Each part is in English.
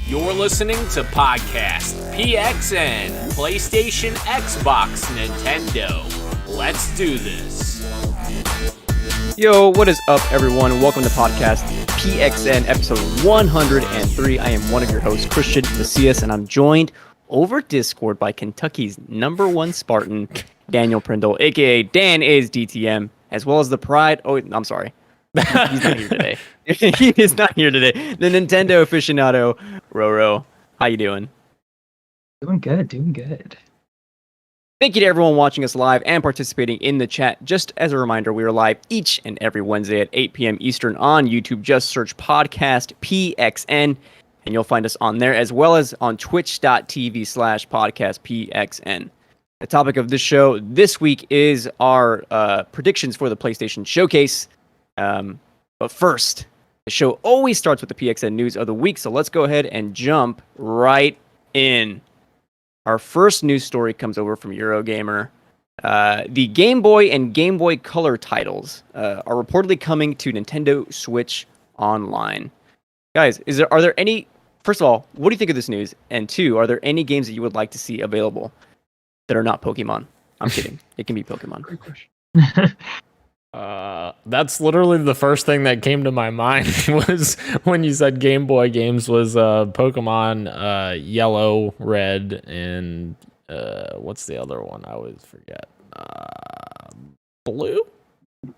You're listening to Podcast PXN, PlayStation, Xbox, Nintendo. Let's do this. Yo, what is up, everyone? Welcome to Podcast PXN, episode 103. I am one of your hosts, Christian Macias, and I'm joined over Discord by Kentucky's #1 Spartan, Daniel Prindle, aka Dan is DTM, as well as the pride. Oh, I'm sorry. He's not here today. He is not here today. The Nintendo aficionado, Roro. How you doing? Doing good. Thank you to everyone watching us live and participating in the chat. Just as a reminder, we are live each and every Wednesday at 8 p.m. Eastern on YouTube. Just search Podcast PXN, and you'll find us on there, as well as on twitch.tv/podcastpxn. The topic of this show this week is our predictions for the PlayStation Showcase. But first, the show always starts with the PXN news of the week, so let's go ahead and jump right in. Our first news story comes over from Eurogamer. The Game Boy and Game Boy Color titles are reportedly coming to Nintendo Switch Online. Guys, are there any... First of all, what do you think of this news? And two, are there any games that you would like to see available that are not Pokemon? I'm kidding. It can be Pokemon. Great question. That's literally the first thing that came to my mind was when you said Game Boy games was Pokemon Yellow, Red, and what's the other one? I always forget. Blue?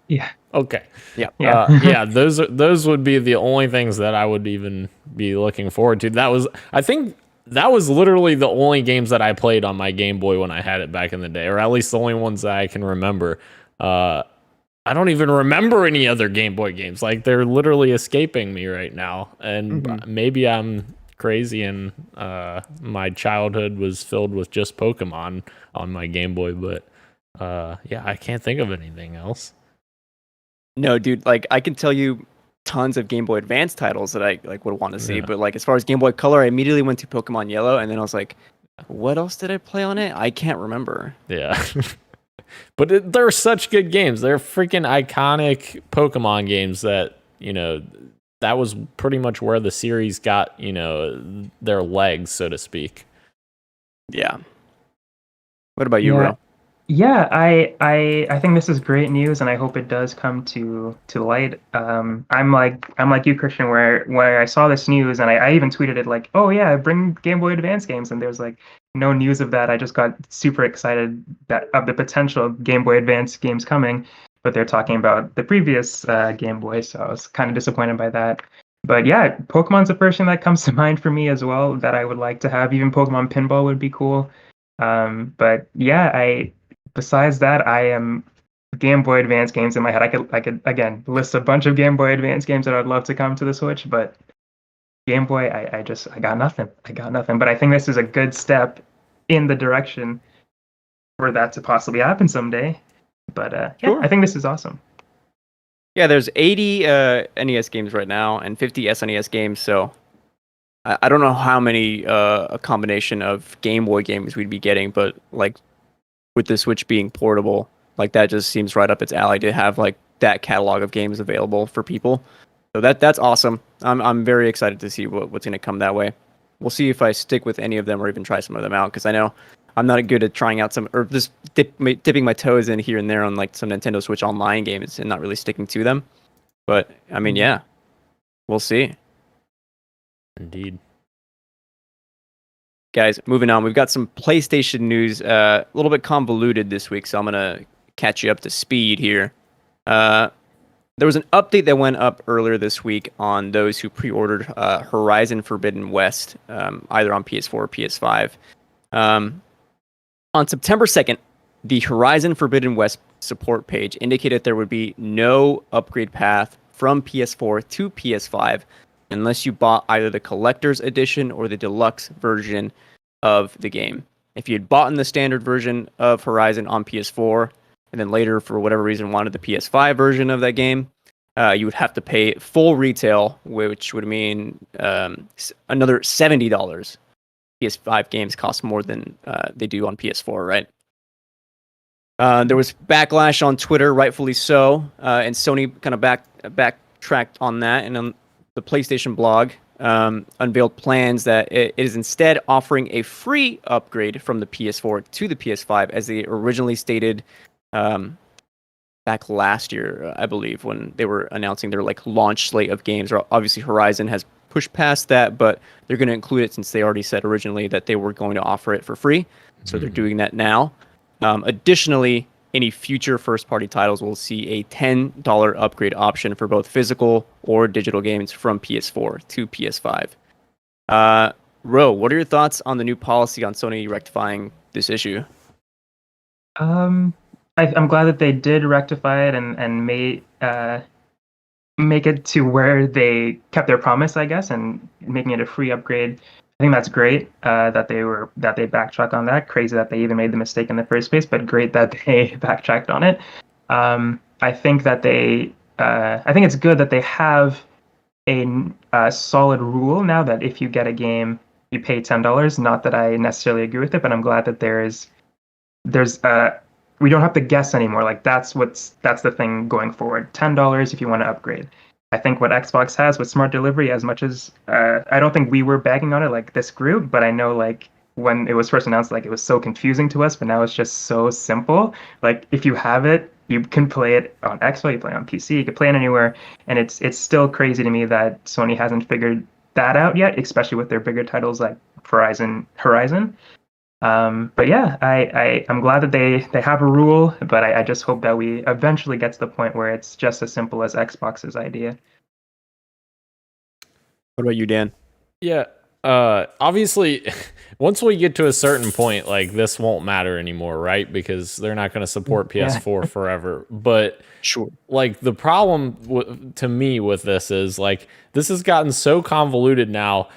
Yeah. Okay. Yeah. Yeah. Those would be the only things that I would even be looking forward to. I think that was literally the only games that I played on my Game Boy when I had it back in the day, or at least the only ones that I can remember. I don't even remember any other Game Boy games. Like, they're literally escaping me right now. And maybe I'm crazy and my childhood was filled with just Pokemon on my Game Boy. But yeah, I can't think of anything else. No, dude, like, I can tell you tons of Game Boy Advance titles that I would want to see. Yeah. But like, as far as Game Boy Color, I immediately went to Pokemon Yellow, and then I was like, what else did I play on it? I can't remember. Yeah. But they're such good games. They're freaking iconic Pokemon games that, that was pretty much where the series got, their legs, so to speak. Yeah. What about you, Ro? Yeah, I think this is great news, and I hope it does come to light. I'm like you, Christian, where I saw this news, and I even tweeted it like, oh yeah, bring Game Boy Advance games, and there's like no news of that. I just got super excited of the potential of Game Boy Advance games coming, but they're talking about the previous Game Boy, so I was kind of disappointed by that. But yeah, Pokemon's the first thing that comes to mind for me as well that I would like to have. Even Pokemon Pinball would be cool. But yeah, besides that, I am Game Boy Advance games in my head. I could again list a bunch of Game Boy Advance games that I'd love to come to the Switch, but Game Boy, I got nothing. But I think this is a good step in the direction for that to possibly happen someday. But Sure. I think this is awesome. Yeah, there's 80 NES games right now and 50 SNES games, so I don't know how many a combination of Game Boy games we'd be getting, but like with the Switch being portable, like that just seems right up its alley to have like that catalog of games available for people. So that's awesome. I'm very excited to see what's going to come that way. We'll see if I stick with any of them or even try some of them out, because I know I'm not good at trying out some, or just dipping my toes in here and there on like some Nintendo Switch Online games and not really sticking to them. But I mean, yeah, we'll see. Indeed. Guys, moving on. We've got some PlayStation news, a little bit convoluted this week, so I'm going to catch you up to speed here. There was an update that went up earlier this week on those who pre-ordered Horizon Forbidden West, either on PS4 or PS5. On September 2nd, the Horizon Forbidden West support page indicated there would be no upgrade path from PS4 to PS5 unless you bought either the collector's edition or the deluxe version of the game. If you had bought in the standard version of Horizon on PS4, and then later, for whatever reason, wanted the PS5 version of that game, you would have to pay full retail, which would mean another $70. PS5 games cost more than they do on PS4, right? There was backlash on Twitter, rightfully so, and Sony kind of backtracked on that. And on the PlayStation blog, unveiled plans that it is instead offering a free upgrade from the PS4 to the PS5, as they originally stated back last year, I believe, when they were announcing their like launch slate of games. Obviously, Horizon has pushed past that, but they're going to include it since they already said originally that they were going to offer it for free. So they're doing that now. Additionally, any future first-party titles will see a $10 upgrade option for both physical or digital games from PS4 to PS5. Ro, what are your thoughts on the new policy on Sony rectifying this issue? I'm glad that they did rectify it and make it to where they kept their promise, I guess, and making it a free upgrade. I think that's great that they backtracked on that. Crazy that they even made the mistake in the first place, but great that they backtracked on it. I think that I think it's good that they have a solid rule now that if you get a game, you pay $10. Not that I necessarily agree with it, but I'm glad that there's we don't have to guess anymore. Like that's the thing going forward. $10 if you want to upgrade. I think what Xbox has with smart delivery, as much as I don't think we were bagging on it like this group, but I know like when it was first announced, like it was so confusing to us, but now it's just so simple. Like if you have it, you can play it on Xbox, you play it on PC, you can play it anywhere, and it's still crazy to me that Sony hasn't figured that out yet, especially with their bigger titles like Horizon. But yeah, I'm glad that they have a rule, but I just hope that we eventually get to the point where it's just as simple as Xbox's idea. What about you, Dan? Yeah, obviously, once we get to a certain point, like this won't matter anymore, right? Because they're not going to support PS4 forever. But sure, like the problem to me with this is like this has gotten so convoluted now.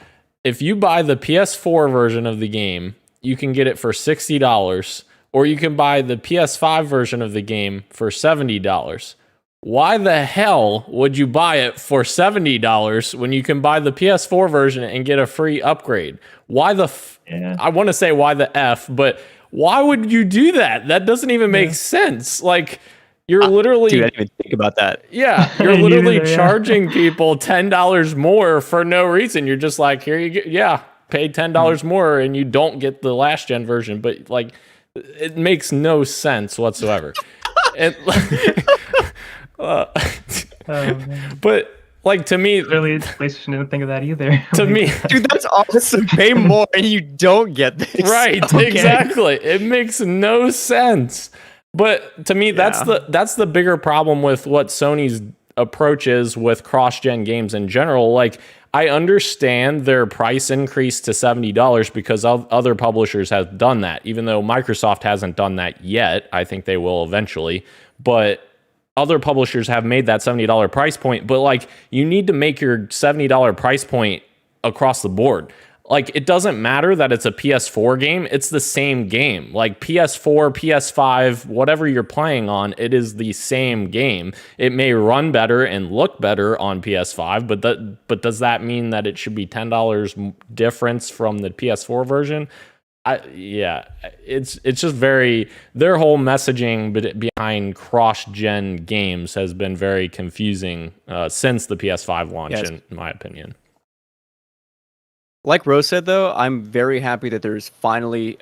If you buy the PS4 version of the game, you can get it for $60, or you can buy the PS5 version of the game for $70. Why the hell would you buy it for $70 when you can buy the PS4 version and get a free upgrade? Why the I want to say why the F, but why would you do that? That doesn't even make sense. Like you're literally dude, I didn't even think about that. Yeah, you're literally charging people $10 more for no reason. You're just like, here you go. Pay $10 more and you don't get the last gen version, but like it makes no sense whatsoever. But like to me, really, PlayStation didn't think of that either. To me, dude, that's awesome. Pay more and you don't get this. Right? Okay. Exactly. It makes no sense. But to me, that's the bigger problem with what Sony's approach is with cross-gen games in general. Like, I understand their price increase to $70 because other publishers have done that, even though Microsoft hasn't done that yet. I think they will eventually. But other publishers have made that $70 price point. But, like, you need to make your $70 price point across the board. Like, it doesn't matter that it's a PS4 game. It's the same game. Like, PS4, PS5, whatever you're playing on, it is the same game. It may run better and look better on PS5, but does that mean that it should be $10 difference from the PS4 version? It's just very... Their whole messaging behind cross-gen games has been very confusing since the PS5 launch, in my opinion. Like Rose said, though, I'm very happy that there's finally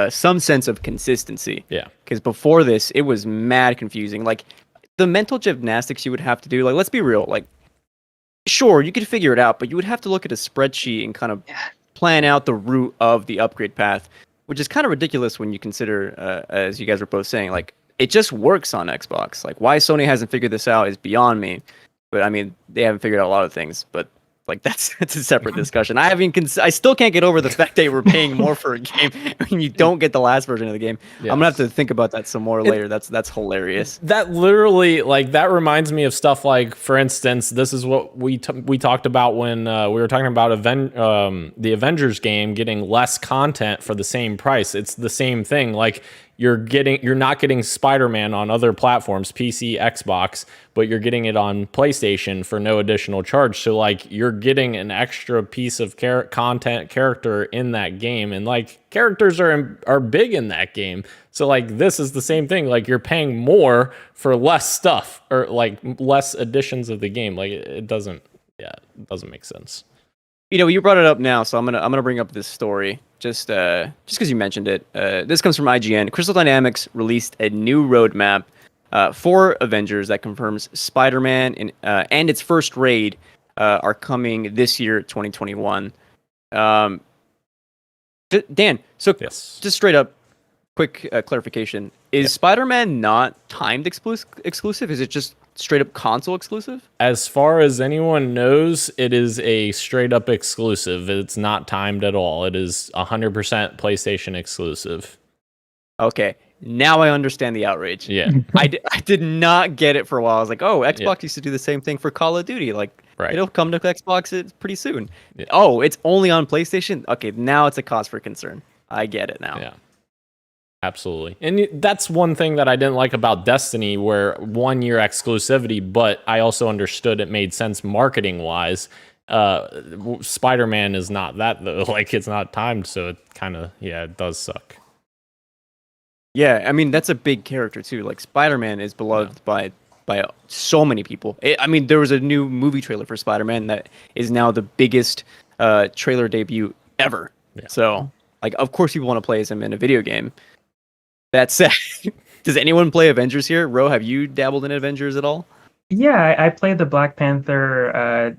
some sense of consistency. Yeah. Because before this, it was mad confusing. Like, the mental gymnastics you would have to do, like, let's be real. Like, sure, you could figure it out, but you would have to look at a spreadsheet and kind of plan out the route of the upgrade path, which is kind of ridiculous when you consider, as you guys were both saying, like, it just works on Xbox. Like, why Sony hasn't figured this out is beyond me. But, I mean, they haven't figured out a lot of things, but... Like that's a separate discussion. I still can't get over the fact that we're paying more for a game when you don't get the last version of the game. Yes. I'm gonna have to think about that some more later. That's hilarious. That literally, like, that reminds me of stuff like, for instance, this is what we talked about when we were talking about the Avengers game getting less content for the same price. It's the same thing. Like, you're not getting Spider-Man on other platforms, PC, Xbox, but you're getting it on PlayStation for no additional charge. So, like, you're getting an extra piece of character in that game, and like characters are big in that game. So, like, this is the same thing. Like, you're paying more for less stuff, or like less additions of the game. Like, it doesn't make sense. You brought it up now, so I'm gonna bring up this story just because you mentioned it. This comes from IGN. Crystal Dynamics released a new roadmap for Avengers that confirms Spider-Man and its first raid are coming this year, 2021. Dan, so Yes. just straight up, quick clarification: is Spider-Man not timed exclusive? Is it just straight up console exclusive? As far as anyone knows, it is a straight up exclusive. It's not timed at all. It is 100% PlayStation exclusive. Okay, now I understand the outrage. Yeah. I did not get it for a while. I was like, oh, Xbox used to do the same thing for Call of Duty. Like, Right. it'll come to Xbox pretty soon. Yeah. Oh, it's only on PlayStation? Okay, now it's a cause for concern. I get it now. Yeah. Absolutely. And that's one thing that I didn't like about Destiny, where 1 year exclusivity, but I also understood it made sense marketing wise. Spider-Man is not that though. Like, it's not timed, so it kind of, it does suck. Yeah, I mean, that's a big character too. Like, Spider-Man is beloved by so many people. There was a new movie trailer for Spider-Man that is now the biggest trailer debut ever. Yeah. So, like, of course people want to play as him in a video game. That said, does anyone play Avengers here? Ro, have you dabbled in Avengers at all? Yeah, I played the Black Panther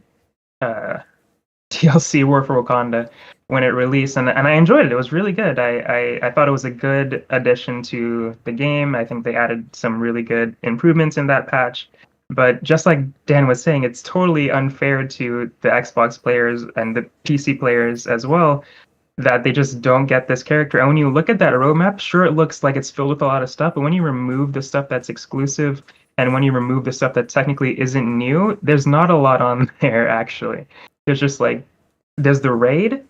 DLC War for Wakanda when it released, and I enjoyed it. It was really good. I thought it was a good addition to the game. I think they added some really good improvements in that patch. But just like Dan was saying, it's totally unfair to the Xbox players and the PC players as well, that they just don't get this character. And when you look at that roadmap, sure, it looks like it's filled with a lot of stuff, but when you remove the stuff that's exclusive and when you remove the stuff that technically isn't new, there's not a lot on there, actually. There's just there's the raid,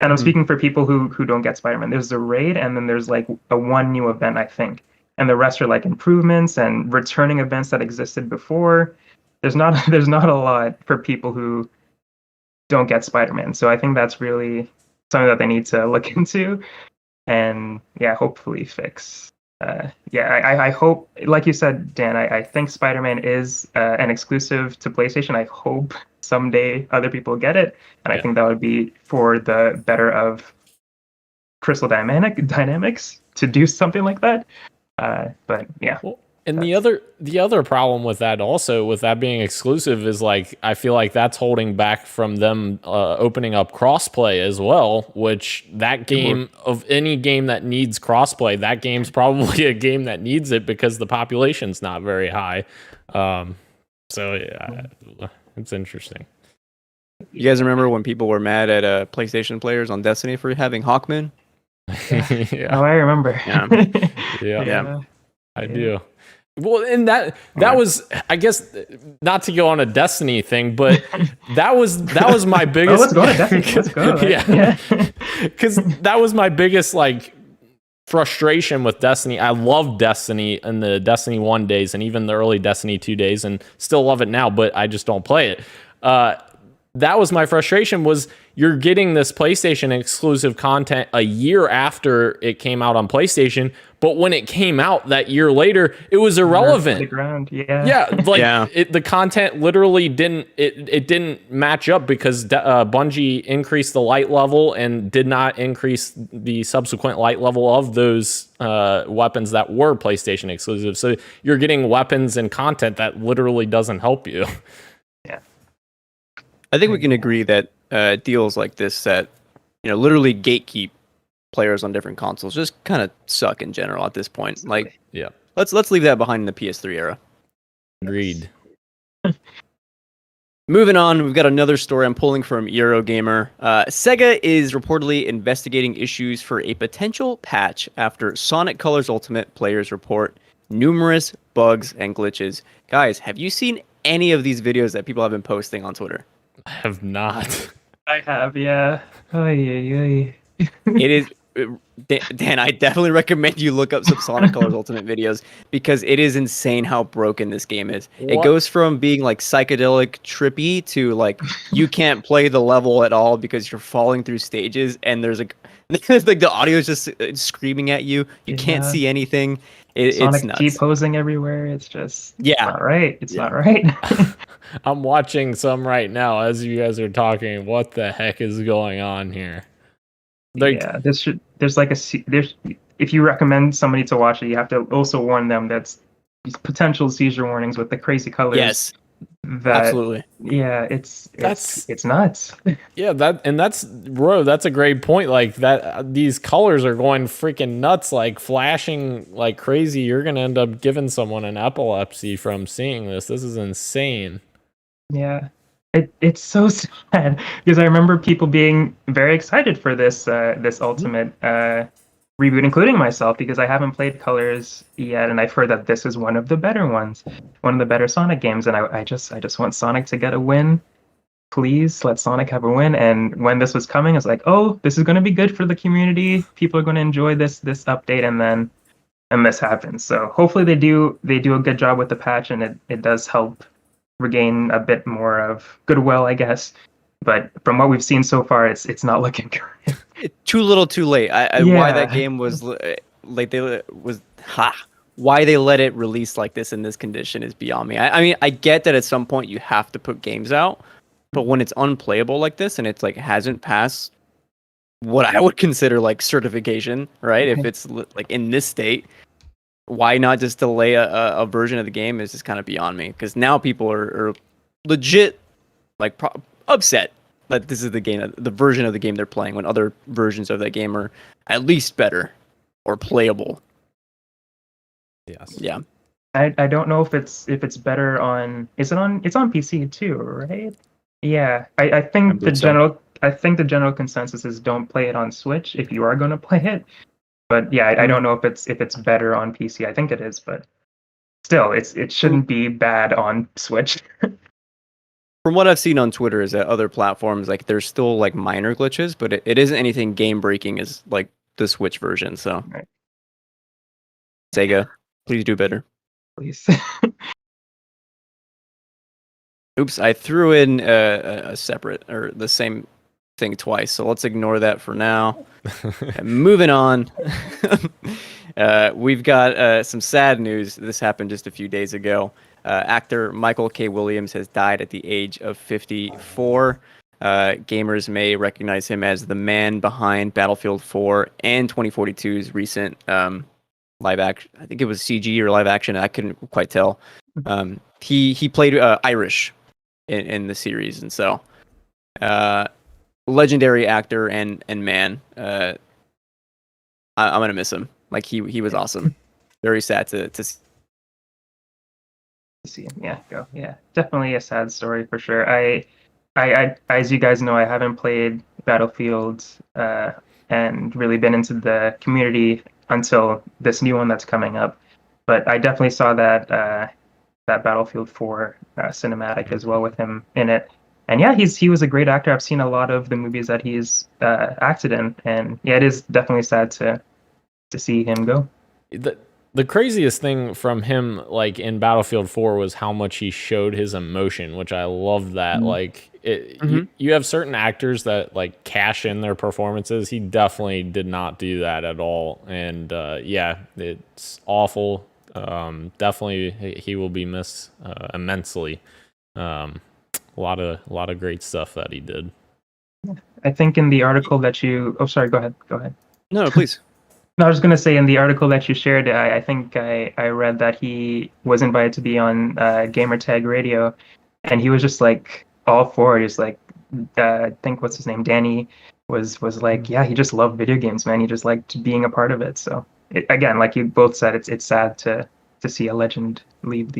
and I'm speaking for people who don't get Spider-Man. There's the raid, and then there's like a one new event, I think. And the rest are like improvements and returning events that existed before. There's not a lot for people who don't get Spider-Man. So I think that's really something that they need to look into and hopefully fix. I hope, like you said, Dan, I think Spider-Man is an exclusive to PlayStation. I hope someday other people get it, and I think that would be for the better of Crystal Dynamics to do something like that. But yeah. Well, and the other problem with that also, with that being exclusive, is like, I feel like that's holding back from them opening up crossplay as well, which that game, of any game that needs crossplay, that game's probably a game that needs it because the population's not very high. So it's interesting. You guys remember when people were mad at PlayStation players on Destiny for having Hawkman? Oh, I remember. Yeah. I do. Well, and that was, I guess, not to go on a Destiny thing, but that was my biggest. Let's go to Destiny. Let's go. Yeah, because that was my biggest frustration with Destiny. I loved Destiny in the Destiny 1 days and even the early Destiny 2 days, and still love it now, but I just don't play it. That was my frustration, was you're getting this PlayStation exclusive content a year after it came out on PlayStation, but when it came out that year later, it was irrelevant. The content literally didn't match up because Bungie increased the light level and did not increase the subsequent light level of those weapons that were PlayStation exclusive. So you're getting weapons and content that literally doesn't help you. I think we can agree that deals like this that literally gatekeep players on different consoles just kind of suck in general at this point. Like, let's leave that behind in the PS3 era. Agreed. Moving on, we've got another story I'm pulling from Eurogamer. Sega is reportedly investigating issues for a potential patch after Sonic Colors Ultimate players report numerous bugs and glitches. Guys, have you seen any of these videos that people have been posting on Twitter? I have not. I have, yeah. It Dan, I definitely recommend you look up some Sonic Colors Ultimate videos because it is insane how broken this game is. It What? goes from being like psychedelic trippy to like you can't play the level at all because you're falling through stages and there's like the audio is just screaming at you. You can't Yeah. see anything. It's Sonic nuts. T-posing everywhere. It's just Yeah. it's not right. It's Yeah. not right. I'm watching some right now as you guys are talking. What the heck is going on here? Like, Yeah, there's like there's if you recommend somebody to watch it, you have to also warn them that's potential seizure warnings with the crazy colors. Yes, that absolutely. yeah, it's nuts. yeah, that's a great point. Like that, these colors are going freaking nuts, like flashing like crazy. You're gonna end up giving someone an epilepsy from seeing this. This is insane. Yeah. It's so sad because I remember people being very excited for this this ultimate reboot, including myself, because I haven't played Colors yet, and I've heard that this is one of the better ones, one of the better Sonic games, and I just want Sonic to get a win. Please let Sonic have a win. And when this was coming, I was like, oh, this is going to be good for the community. People are going to enjoy this update, and this happens. So hopefully they do a good job with the patch, and it does help regain a bit more of goodwill, I guess. But from what we've seen so far, it's not looking good. Too little, too late. Why that game was why they let it release like this in this condition is beyond me. I mean, I get that at some point you have to put games out, but when it's unplayable like this and it's like hasn't passed what I would consider like certification, right? If it's like in this state, why not just delay a version of the game is just kind of beyond me. Because now people are legit like upset that this is the version of the game they're playing when other versions of that game are at least better or playable. Yes. Yeah. I don't know if it's better on it's on PC too, right? Yeah. I think the general consensus is don't play it on Switch if you are going to play it. But yeah, I don't know if it's better on PC. I think it is, but still, it shouldn't be bad on Switch. From what I've seen on Twitter is that other platforms, like there's still like minor glitches, but it isn't anything game breaking as like the Switch version. So Right. Sega, please do better. Please. Oops, I threw in a separate or the same thing twice, so let's ignore that for now. Moving on. We've got some sad news. This happened just a few days ago. Actor Michael K. Williams has died at the age of 54. Gamers may recognize him as the man behind Battlefield 4 and 2042's recent live action. I think it was CG or live action. I couldn't quite tell. He played Irish in the series, and so legendary actor and man. I'm gonna miss him. Like he was awesome. Very sad to See him. Yeah, definitely a sad story for sure. I as you guys know, I haven't played Battlefield and really been into the community until this new one that's coming up. But I definitely saw that Battlefield 4 cinematic as well with him in it. And yeah, he was a great actor. I've seen a lot of the movies that he's acted in, and yeah, it is definitely sad to see him go. The craziest thing from him, like in Battlefield 4, was how much he showed his emotion, which I love that. Like, you have certain actors that like cash in their performances. He definitely did not do that at all, and yeah, it's awful. Definitely, he will be missed immensely. A lot of great stuff that he did. I think in the article that you, oh sorry, go ahead. No, please. No, I was going to say in the article that you shared, I think I read that he was invited to be on Gamertag Radio, and he was just like all for it. Just like I think what's his name, Danny, was like, yeah, he just loved video games, man. He just liked being a part of it. So again, like you both said, it's sad to see a legend leave.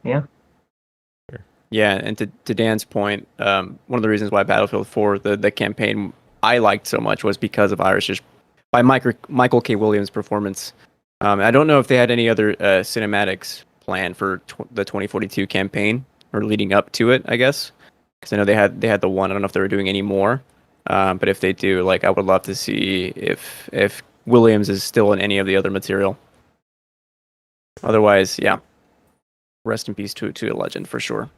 Yeah. Yeah, and to Dan's point, one of the reasons why Battlefield 4, the campaign I liked so much was because of by Michael K. Williams' performance. I don't know if they had any other cinematics planned for the 2042 campaign or leading up to it, I guess, because I know they had the one. I don't know if they were doing any more. But if they do, like, I would love to see if Williams is still in any of the other material. Otherwise, yeah, rest in peace to a legend for sure.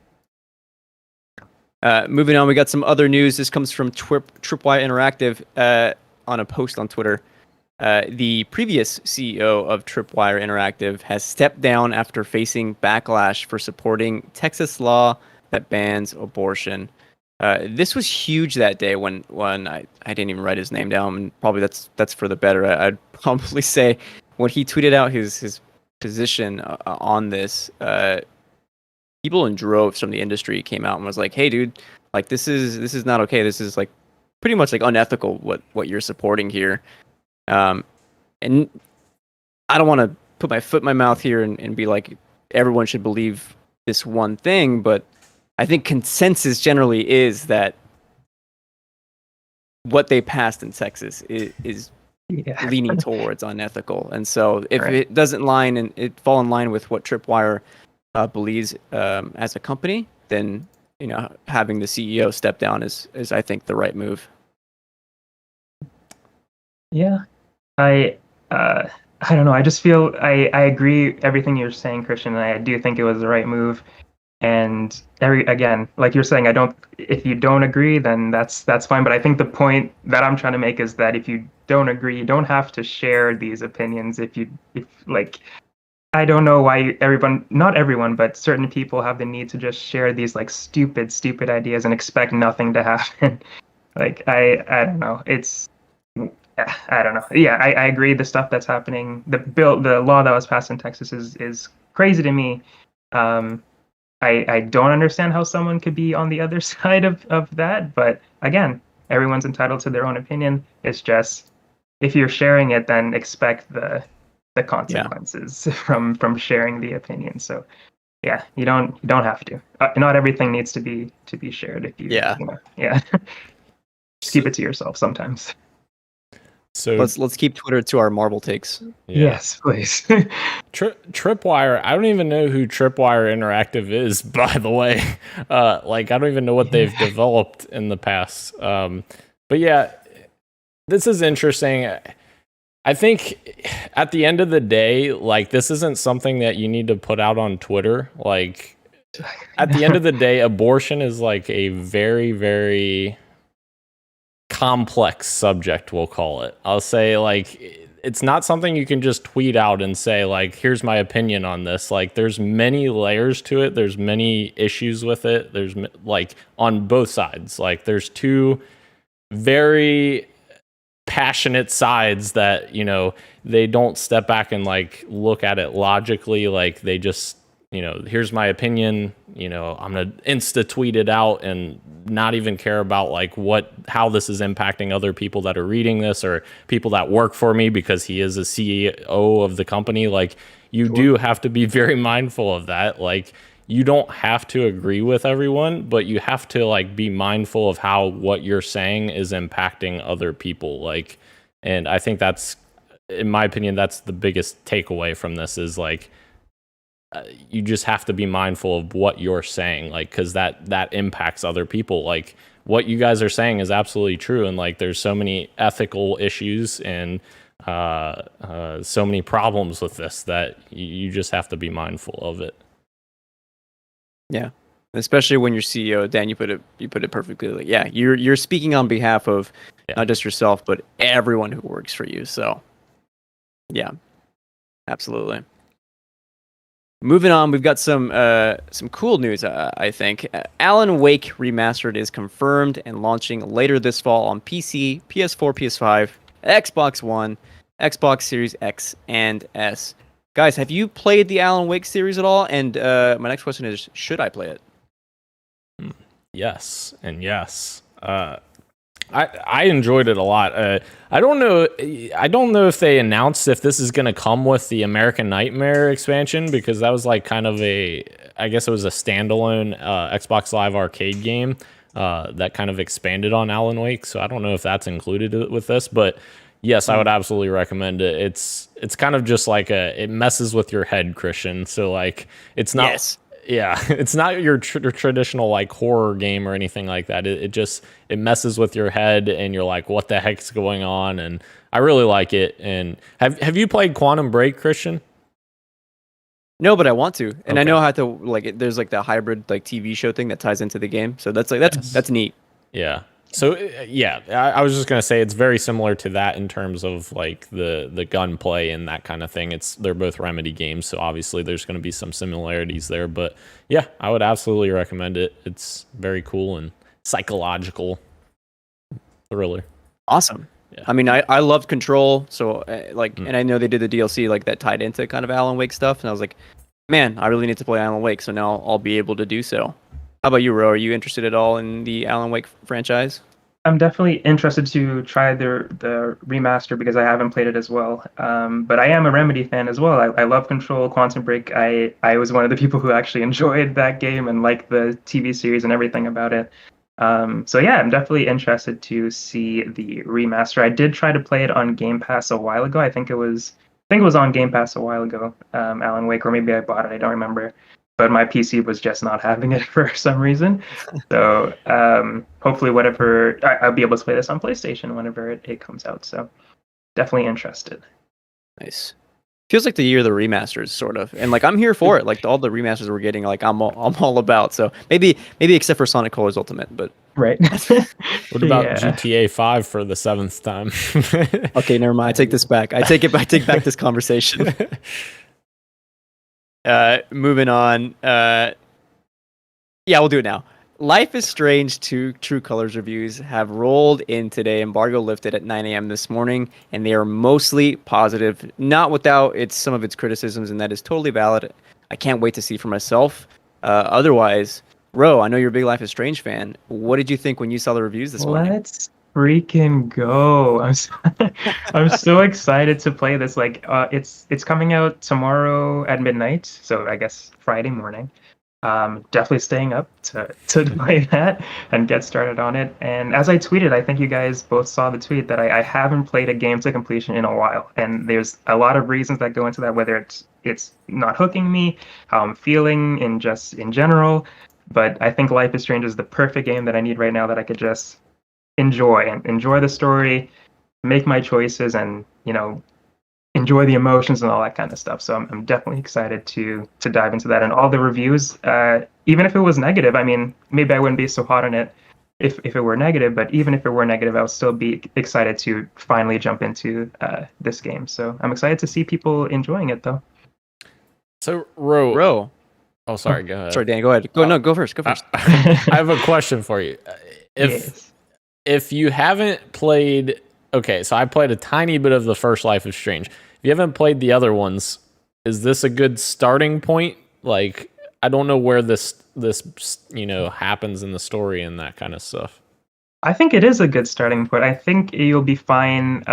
Moving on, we got some other news. This comes from Tripwire Interactive on a post on Twitter. The previous CEO of Tripwire Interactive has stepped down after facing backlash for supporting Texas law that bans abortion. This was huge that day when I didn't even write his name down, and probably that's for the better. I'd probably say when he tweeted out his position on this, people in droves from the industry came out and was like, "Hey, dude, like this is not okay. This is like pretty much like unethical what you're supporting here." And I don't want to put my foot in my mouth here and be like everyone should believe this one thing, but I think consensus generally is that what they passed in Texas is leaning towards unethical. And so if it doesn't fall in line with what Tripwire believes as a company, then having the CEO step down is I think the right move. Yeah, I don't know. I just feel I agree everything you're saying, Christian, and I do think it was the right move. And again, like you're saying, if you don't agree, then that's fine. But I think the point that I'm trying to make is that if you don't agree, you don't have to share these opinions. If like, I don't know why not everyone, but certain people have the need to just share these like stupid ideas and expect nothing to happen. Like, I don't know. I don't know. Yeah, I agree. The stuff that's happening, the law that was passed in Texas is crazy to me. I don't understand how someone could be on the other side of that. But again, everyone's entitled to their own opinion. It's just, if you're sharing it, then expect the consequences from sharing the opinion. So yeah, you don't have to. Not everything needs to be shared. If you just keep it to yourself sometimes. So let's keep Twitter to our Marvel takes. Yeah. Yes, please. Tripwire. I don't even know who Tripwire Interactive is, by the way. Like, I don't even know what they've developed in the past. But yeah, this is interesting. I think at the end of the day, like, this isn't something that you need to put out on Twitter. Like, at the end of the day, abortion is like a very, very complex subject, we'll call it. I'll say, like, it's not something you can just tweet out and say, like, here's my opinion on this. Like, there's many layers to it. There's many issues with it. There's, like, on both sides. Like, there's two very passionate sides that, they don't step back and, like, look at it logically. Like, they just, here's my opinion, I'm gonna insta tweet it out and not even care about like how this is impacting other people that are reading this or people that work for me, because he is a CEO of the company. Like, you do have to be very mindful of that. Like, you don't have to agree with everyone, but you have to like be mindful of how what you're saying is impacting other people. Like, and I think that's, in my opinion, that's the biggest takeaway from this is like, you just have to be mindful of what you're saying, like, because that impacts other people. Like, what you guys are saying is absolutely true, and like, there's so many ethical issues and so many problems with this that you just have to be mindful of it. Yeah, especially when you're CEO, Dan. You put it perfectly. Like, yeah, you're speaking on behalf of not just yourself, but everyone who works for you. So, yeah, absolutely. Moving on, we've got some cool news, I think. Alan Wake Remastered is confirmed and launching later this fall on PC, PS4, PS5, Xbox One, Xbox Series X, and S. Guys, have you played the Alan Wake series at all? And my next question is, should I play it? Yes, and yes. I enjoyed it a lot. I don't know if they announced if this is going to come with the American Nightmare expansion, because that was like kind of I guess it was a standalone Xbox Live Arcade game that kind of expanded on Alan Wake. So I don't know if that's included with this, but yes, I would absolutely recommend it. It's kind of just like it messes with your head, Christian. So like, it's not. Yes. Yeah, it's not your traditional like horror game or anything like that. It messes with your head, and you're like, what the heck's going on? And I really like it. And have you played Quantum Break, Christian? No, but I want to, and I Okay. know how to like. There's like the hybrid like TV show thing that ties into the game, so that's neat. Yeah. So yeah, I was just gonna say it's very similar to that in terms of like the gunplay and that kind of thing. They're both Remedy games, so obviously there's gonna be some similarities there. But yeah, I would absolutely recommend it. It's very cool and psychological thriller. Awesome. Yeah. I mean, I loved Control, so and I know they did the DLC like that tied into kind of Alan Wake stuff, and I was like, man, I really need to play Alan Wake, so now I'll be able to do so. How about you, Ro? Are you interested at all in the Alan Wake franchise? I'm definitely interested to try the remaster because I haven't played it as well. But I am a Remedy fan as well. I love Control, Quantum Break. I was one of the people who actually enjoyed that game and liked the TV series and everything about it. So yeah, I'm definitely interested to see the remaster. I did try to play it on Game Pass a while ago. I think it was on Game Pass a while ago, Alan Wake, or maybe I bought it. I don't remember. But my PC was just not having it for some reason. So hopefully I'll be able to play this on PlayStation whenever it comes out. So definitely interested. Nice. Feels like the year of the remasters, sort of, and like I'm here for it. Like all the remasters we're getting, like I'm all about. So maybe except for Sonic Colors Ultimate, but right. What about GTA 5 for the 7th time? Okay, never mind. I take this back. I take back this conversation. Moving on. Yeah, we'll do it now. Life is Strange 2 True Colors reviews have rolled in today. Embargo lifted at 9 a.m. this morning, and they are mostly positive, not without some of its criticisms, and that is totally valid. I can't wait to see for myself. Otherwise, Ro, I know you're a big Life is Strange fan. What did you think when you saw the reviews this morning? Let's freaking go! I'm so excited to play this. Like, it's coming out tomorrow at midnight, so I guess Friday morning. Definitely staying up to play that and get started on it. And as I tweeted, I think you guys both saw the tweet that I haven't played a game to completion in a while. And there's a lot of reasons that go into that, whether it's not hooking me, how I'm feeling in general. But I think Life is Strange is the perfect game that I need right now that I could just enjoy the story, make my choices, and enjoy the emotions and all that kind of stuff. So I'm definitely excited to dive into that. And all the reviews, even if it was negative, I mean, maybe I wouldn't be so hot on it if it were negative, but even if it were negative, I would still be excited to finally jump into this game. So I'm excited to see people enjoying it, though. So, Ro. Oh, sorry, go ahead. Sorry, Dan, go ahead. Go first. I have a question for you. If you haven't played... Okay, so I played a tiny bit of the first Life is Strange. If you haven't played the other ones, is this a good starting point? Like, I don't know where this happens in the story and that kind of stuff. I think it is a good starting point. I think you'll be fine.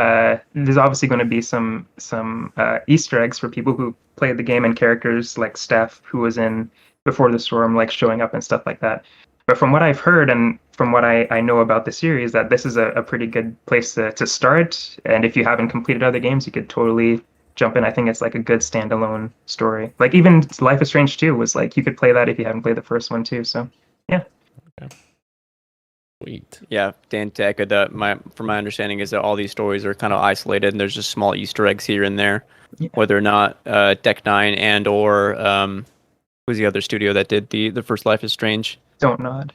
There's obviously going to be some Easter eggs for people who played the game and characters like Steph, who was in Before the Storm, like showing up and stuff like that. But from what I've heard and from what I know about the series, that this is a pretty good place to start. And if you haven't completed other games, you could totally jump in. I think it's like a good standalone story. Like even Life is Strange 2 was like, you could play that if you haven't played the first one too. So yeah. Okay. Sweet. Yeah, Dan, to echo that, from my understanding is that all these stories are kind of isolated and there's just small Easter eggs here and there, whether or not Deck 9 and or who's the other studio that did the first Life is Strange? Don't Nod.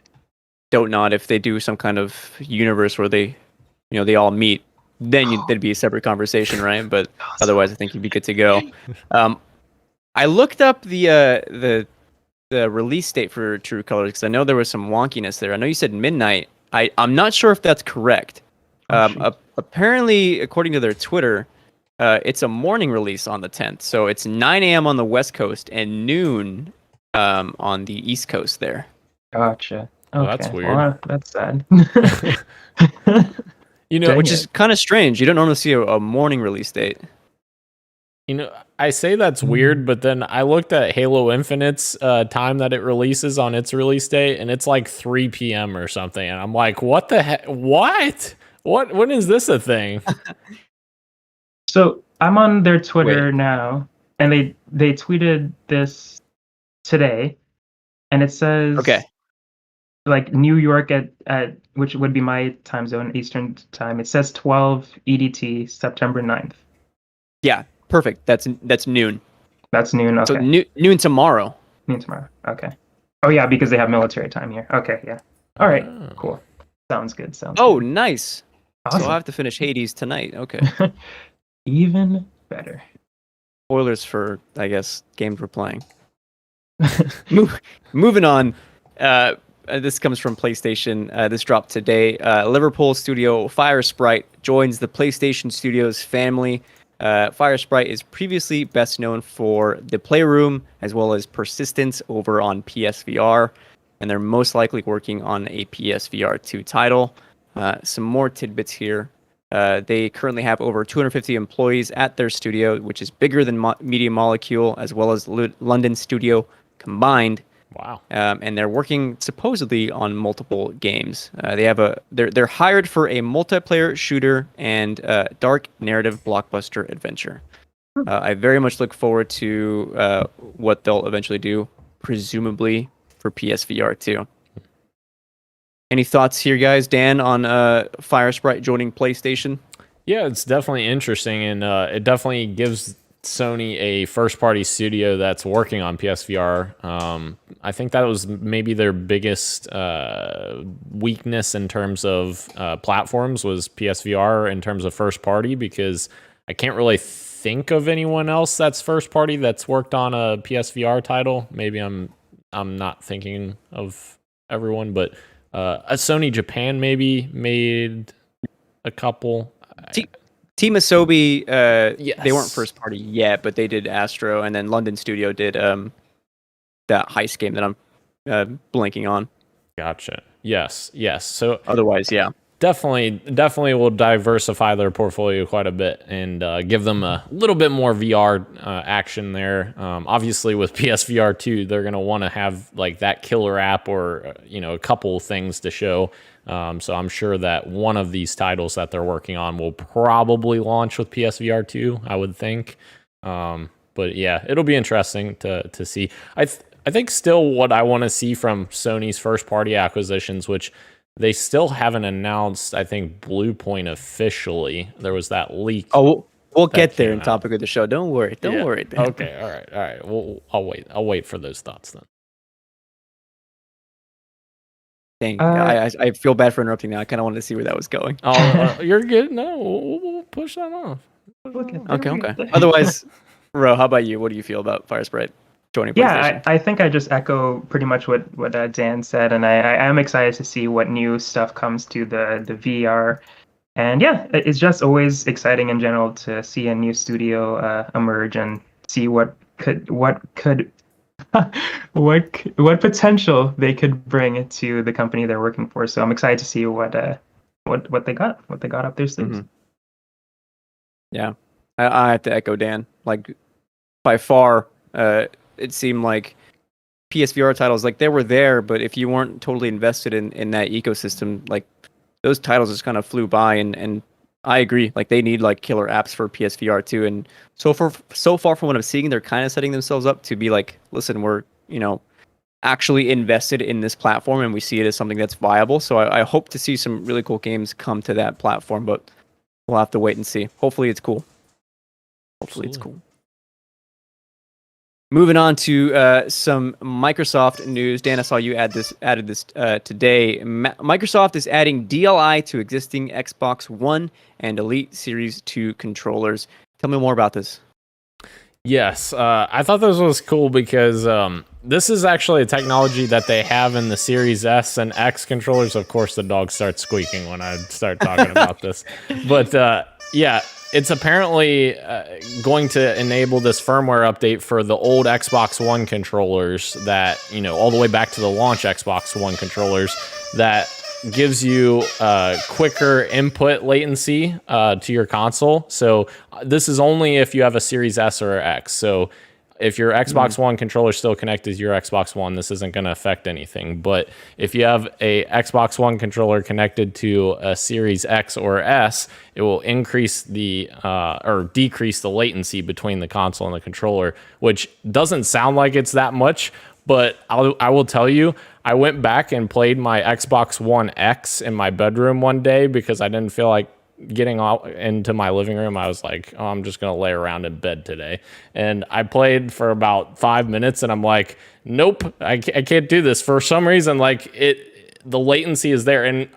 If they do some kind of universe where they all meet, then there'd be a separate conversation, right? But otherwise, I think you'd be good to go. I looked up the release date for True Colors because I know there was some wonkiness there. I know you said midnight. I'm not sure if that's correct. Apparently, according to their Twitter, it's a morning release on the 10th, so it's 9 a.m. on the West Coast and noon on the East Coast there. Gotcha. Oh, okay. that's weird. Well, that's sad. Which is kind of strange. You don't normally see a morning release date. I say that's weird, but then I looked at Halo Infinite's time that it releases on its release date, and it's like 3 p.m. or something. And I'm like, what the heck? What? When is this a thing? So I'm on their Twitter now, and they tweeted this today. and it says Okay. like New York at which would be my time zone, Eastern time. It says 12 EDT, September 9th. Yeah, perfect. That's noon. That's noon. So Okay, noon tomorrow. noon tomorrow. Okay. Oh yeah, because they have military time here. Okay, yeah. All right, cool. Sounds good. Sounds Oh, good. nice. Awesome. So I'll have to finish Hades tonight. Okay. Even better. Spoilers for, I guess, games we're playing. Moving on. This comes from PlayStation. This dropped today. Liverpool studio Fire Sprite joins the PlayStation Studios family. Fire Sprite is previously best known for the Playroom as well as Persistence over on PSVR, and they're most likely working on a PSVR 2 title. Some more tidbits here. They currently have over 250 employees at their studio, which is bigger than Media Molecule as well as London studio combined. Wow. And they're working supposedly on multiple games. They're hired for a multiplayer shooter and dark narrative blockbuster adventure. I very much look forward to what they'll eventually do, presumably for PSVR 2. Any thoughts here, guys? Dan, on Fire Sprite joining PlayStation? Yeah, it's definitely interesting, and it definitely gives Sony a first-party studio that's working on PSVR. I think that was maybe their biggest weakness in terms of platforms was PSVR in terms of first-party, because I can't really think of anyone else that's first-party that's worked on a PSVR title. Maybe I'm not thinking of everyone, but Sony Japan maybe made a couple. Team Asobi, Yes. They weren't first party yet, but they did Astro, and then London Studio did that heist game that I'm blanking on. Gotcha. Yes. So Otherwise, yeah. definitely will diversify their portfolio quite a bit and give them a little bit more VR action there. Obviously, with PSVR 2, they're going to want to have like that killer app or a couple things to show. So I'm sure that one of these titles that they're working on will probably launch with PSVR 2, I would think. But yeah, it'll be interesting to see. I think still what I want to see from Sony's first-party acquisitions, which they still haven't announced, I think, Bluepoint officially. There was that leak. Oh, we'll get there in topic of the show. Don't worry. Don't worry. Dan. Okay. All right. Well, I'll wait. I'll wait for those thoughts then. Dang, I feel bad for interrupting now. I kind of wanted to see where that was going. Oh, you're good. No, we'll push that off. Okay. Otherwise, Ro, how about you? What do you feel about Fire Sprite joining PlayStation? Yeah, I think I just echo pretty much what Dan said, and I am excited to see what new stuff comes to the VR. And yeah, it's just always exciting in general to see a new studio emerge and see what potential they could bring to the company they're working for. So I'm excited to see what they got up their sleeves. Mm-hmm. Yeah, I have to echo Dan. Like, by far, it seemed like PSVR titles, like, they were there, but if you weren't totally invested in that ecosystem, like, those titles just kind of flew by. And I agree. Like, they need like killer apps for PSVR 2, and so far from what I'm seeing, they're kind of setting themselves up to be like, listen, we're actually invested in this platform, and we see it as something that's viable. So I hope to see some really cool games come to that platform, but we'll have to wait and see. Hopefully it's cool. It's cool. Moving on to some Microsoft news. Dan, I saw you added this today. Microsoft is adding DLI to existing Xbox One and Elite Series 2 controllers. Tell me more about this. Yes, I thought this was cool because this is actually a technology that they have in the Series S and X controllers. Of course, the dog starts squeaking when I start talking about this. But yeah, it's apparently going to enable this firmware update for the old Xbox One controllers that, all the way back to the launch Xbox One controllers, that gives you quicker input latency to your console. So this is only if you have a Series S or X. So if your Xbox One controller is still connected to your Xbox One, this isn't going to affect anything. But if you have a Xbox One controller connected to a Series X or S, it will increase the or decrease the latency between the console and the controller, which doesn't sound like it's that much, But I will tell you, I went back and played my Xbox One X in my bedroom one day because I didn't feel like getting out into my living room. I was like, oh, I'm just going to lay around in bed today. And I played for about 5 minutes and I'm like, nope, I can't do this. For some reason, like the latency is there. And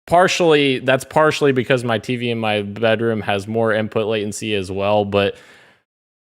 that's partially because my TV in my bedroom has more input latency as well. But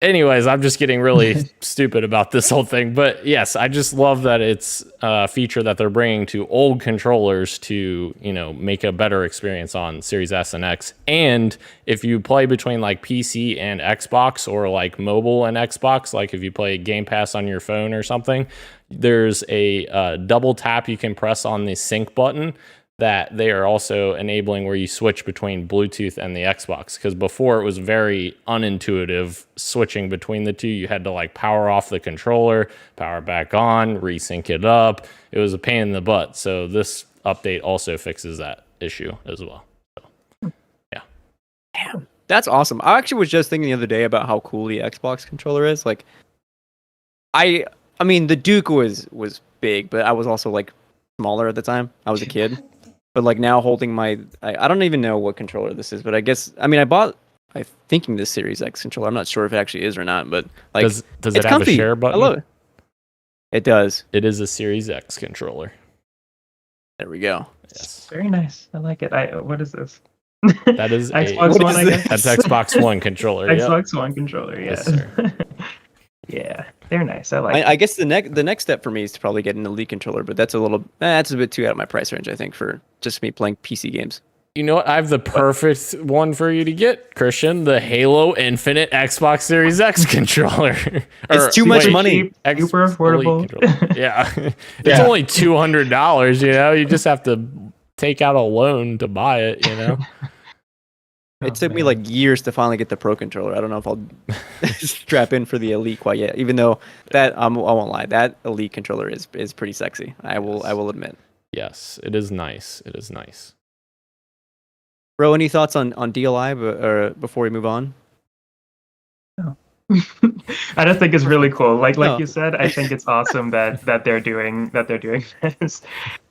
anyways, I'm just getting really stupid about this whole thing. But yes, I just love that it's a feature that they're bringing to old controllers to, make a better experience on Series S and X. And if you play between like PC and Xbox or like mobile and Xbox, like if you play Game Pass on your phone or something, there's a double tap you can press on the sync button that they are also enabling where you switch between Bluetooth and the Xbox. Because before it was very unintuitive switching between the two. You had to like power off the controller, power back on, resync it up. It was a pain in the butt. So this update also fixes that issue as well. So, yeah. Damn, that's awesome. I actually was just thinking the other day about how cool the Xbox controller is. Like, I mean, the Duke was big, but I was also like smaller at the time. I was a kid. But like now holding I don't even know what controller this is, but I bought thinking this Series X controller. I'm not sure if it actually is or not, but like does it have comfy. a share button? I love it. It does. It is a Series X controller. There we go. Yes. Very nice. I like it. What is this? That is Xbox One, I guess. That's Xbox One controller. Xbox One controller, Yes, yes. sir. Yeah, they're nice. I like it. I guess the next step for me is to probably get an Elite controller, but that's a bit too out of my price range, I think, for just me playing PC games. You know what? I have the perfect one for you to get, Christian. The Halo Infinite Xbox Series X controller. It's too much money. Super affordable. Yeah. It's only $200, You just have to take out a loan to buy it, It took me like years to finally get the Pro controller. I don't know if I'll strap in for the Elite quite yet, even though that I won't lie, that Elite controller is pretty sexy. I will admit. Yes, it is nice. It is nice. Bro, any thoughts on DLI before we move on? No. I just think it's really cool. Like you said, I think it's awesome that they're doing this.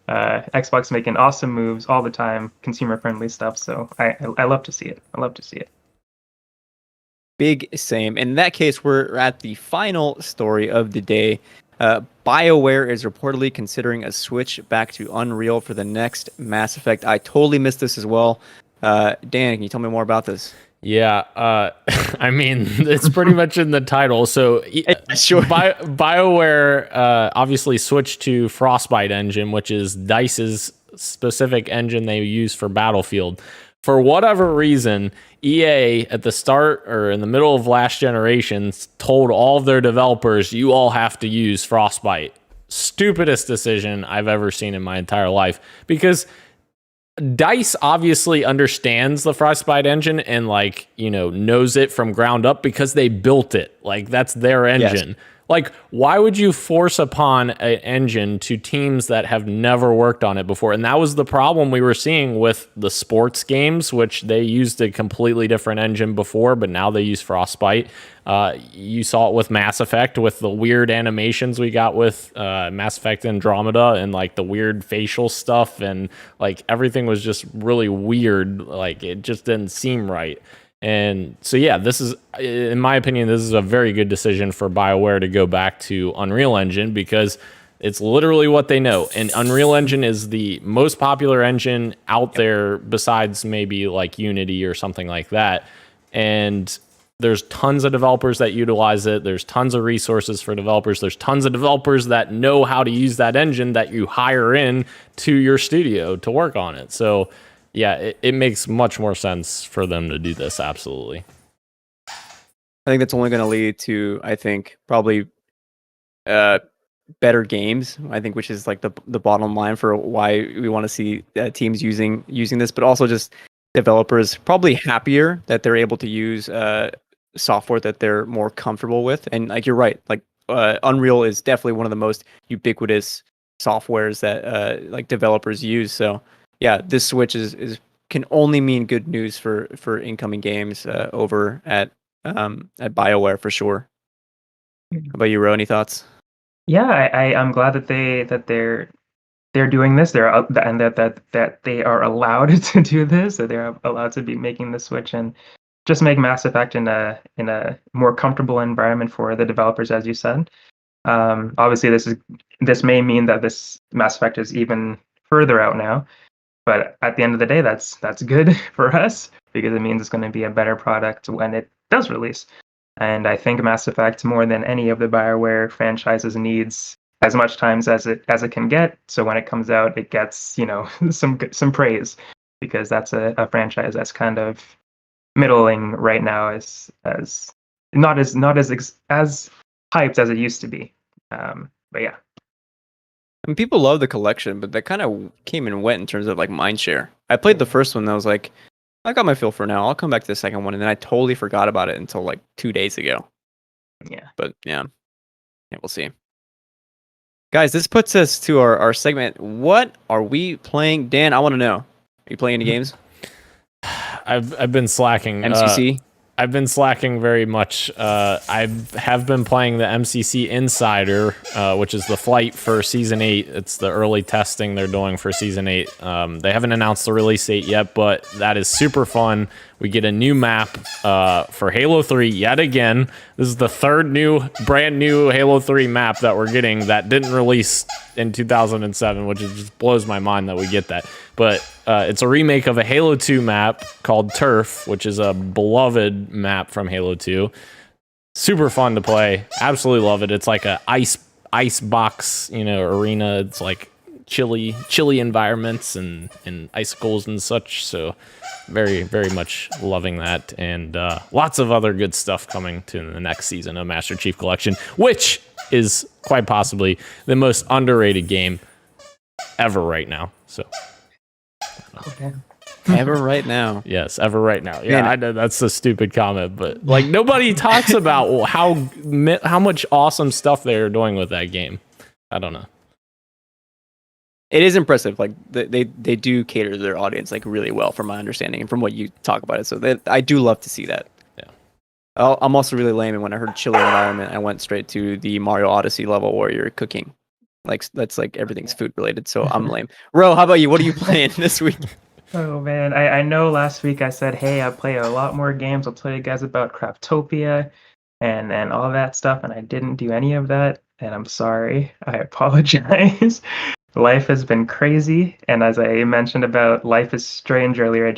Xbox making awesome moves all the time, consumer friendly stuff. So I love to see it. I love to see it. Big same. In that case, we're at the final story of the day. BioWare is reportedly considering a switch back to Unreal for the next Mass Effect. I totally missed this as well. Dan, can you tell me more about this? Yeah, I mean, it's pretty much in the title. So, sure. BioWare obviously switched to Frostbite engine, which is DICE's specific engine they use for Battlefield. For whatever reason, EA at the start or in the middle of last generation told all of their developers, you all have to use Frostbite. Stupidest decision I've ever seen in my entire life, because DICE obviously understands the Frostbite engine and knows it from ground up because they built it. Like, that's their engine. Yes. Like, why would you force upon an engine to teams that have never worked on it before? And that was the problem we were seeing with the sports games, which they used a completely different engine before, but now they use Frostbite. You saw it with Mass Effect, with the weird animations we got with Mass Effect Andromeda, and like the weird facial stuff, and like everything was just really weird. Like, it just didn't seem right. And so, yeah, this is, in my opinion, this is a very good decision for BioWare to go back to Unreal Engine, because it's literally what they know. And Unreal Engine is the most popular engine out there besides maybe like Unity or something like that. And there's tons of developers that utilize it. There's tons of resources for developers. There's tons of developers that know how to use that engine that you hire in to your studio to work on it. So, yeah, it makes much more sense for them to do this, absolutely. I think that's only going to lead to, I think, probably better games, I think, which is like the bottom line for why we want to see teams using this, but also just developers probably happier that they're able to use software that they're more comfortable with. And like, you're right, like Unreal is definitely one of the most ubiquitous softwares that like developers use. So yeah, this switch can only mean good news for incoming games over at BioWare for sure. How about you, Ro? Any thoughts? Yeah, I'm glad that they're doing this. And that they are allowed to do this. That they're allowed to be making the switch and just make Mass Effect in a more comfortable environment for the developers, as you said. Obviously, this may mean that this Mass Effect is even further out now, but at the end of the day, that's good for us because it means it's going to be a better product when it does release. And I think Mass Effect, more than any of the Bioware franchises, needs as much time as it can get. So when it comes out, it gets some praise because that's a franchise that's kind of middling right now, as as hyped as it used to be. But yeah. I mean, people love the collection, but that kind of came and went in terms of like mindshare. I played the first one, and I was like, I got my feel for now. I'll come back to the second one, and then I totally forgot about it until like 2 days ago. Yeah. But yeah, we'll see. Guys, this puts us to our segment. What are we playing? Dan, I want to know. Are you playing any games? I've been slacking. MCC? I've been slacking very much. I have been playing the MCC Insider, which is the flight for Season 8. It's the early testing they're doing for Season 8. They haven't announced the release date yet, but that is super fun. We get a new map for Halo 3 yet again. This is the third brand new Halo 3 map that we're getting that didn't release in 2007, which just blows my mind that we get that. But it's a remake of a Halo 2 map called Turf, which is a beloved map from Halo 2. Super fun to play. Absolutely love it. It's like a ice box, arena. It's like chilly environments and icicles and such. So very, very much loving that. And lots of other good stuff coming to the next season of Master Chief Collection, which is quite possibly the most underrated game ever right now. So Okay. Ever right now. yes, ever right now. Yeah, Man, I know that's a stupid comment, but like nobody talks about how much awesome stuff they're doing with that game. I don't know. It is impressive. Like they do cater to their audience like really well, from my understanding and from what you talk about it. So I do love to see that. Yeah. I'm also really lame, and when I heard chilly environment, I went straight to the Mario Odyssey level where you're cooking. Like that's like everything's food related. So I'm lame. Ro, how about you? What are you playing this week? Oh man, I know last week I said, hey, I play a lot more games. I'll tell you guys about Craftopia and all that stuff, and I didn't do any of that, and I'm sorry. I apologize. Life has been crazy, and as I mentioned about Life is Strange earlier,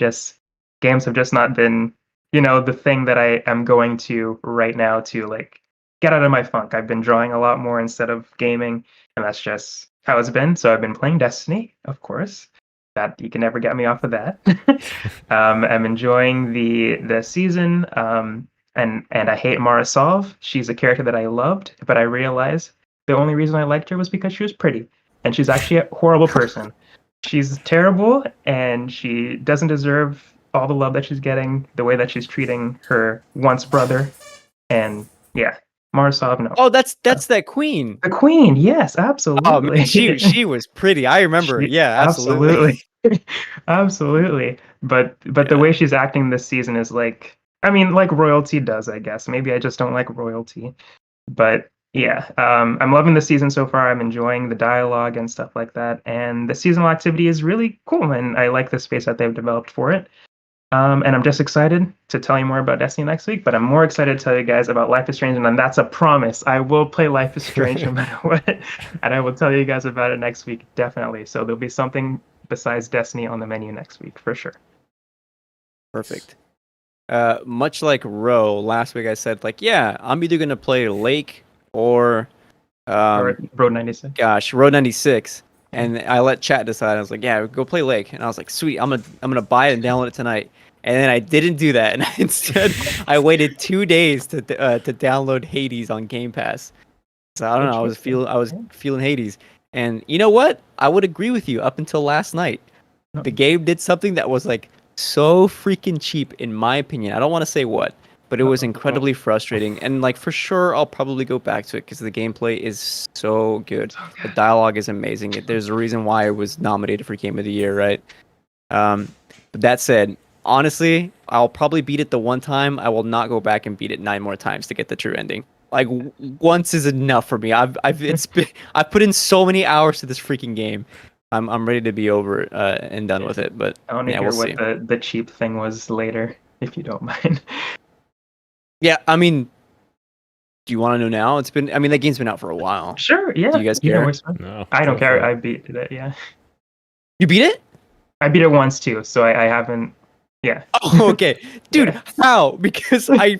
games have just not been, the thing that I am going to right now to like get out of my funk. I've been drawing a lot more instead of gaming, and that's just how it's been. So I've been playing Destiny, of course. That you can never get me off of that. I'm enjoying the season, and I hate Mara Sov. She's a character that I loved, but I realized the only reason I liked her was because she was pretty, and she's actually a horrible person. She's terrible, and she doesn't deserve all the love that she's getting, the way that she's treating her once brother, and yeah. Mara Sov, no. Oh, that's that queen. The queen, yes, absolutely. Oh, man, she was pretty. I remember. Yeah, absolutely. Absolutely. But the way she's acting this season is like royalty does, I guess. Maybe I just don't like royalty. But yeah, I'm loving the season so far. I'm enjoying the dialogue and stuff like that. And the seasonal activity is really cool, and I like the space that they've developed for it. And I'm just excited to tell you more about Destiny next week, but I'm more excited to tell you guys about Life is Strange, and that's a promise. I will play Life is Strange no matter what, and I will tell you guys about it next week, definitely. So there'll be something besides Destiny on the menu next week, for sure. Perfect. Much like Ro, last week I said, like, yeah, I'm either going to play Lake or Road 96. Gosh, Road 96. And I let chat decide. I was like, yeah, go play Lake. And I was like, sweet, I'm gonna buy it and download it tonight. And then I didn't do that. And instead, I waited 2 days to download Hades on Game Pass. So I don't know. I was feeling Hades. And you know what? I would agree with you up until last night. The game did something that was like so freaking cheap, in my opinion. I don't want to say what, but it was incredibly frustrating. And like for sure, I'll probably go back to it because the gameplay is so good. The dialogue is amazing. There's a reason why it was nominated for Game of the Year, right? But that said, honestly, I'll probably beat it the one time. I will not go back and beat it 9 more times to get the true ending. Like once is enough for me. I've put in so many hours to this freaking game. I'm ready to be over and done with it. But I want to yeah, hear we'll what see. the cheap thing was later, if you don't mind. Yeah, I mean, do you want to know now? I mean, that game's been out for a while. Sure, yeah. Do you guys You know care? what's fun. No, I don't go for care. it. I beat it, yeah. You beat it? I beat it once too, so I haven't. Yeah. Oh, okay, dude. Yeah. How? Because I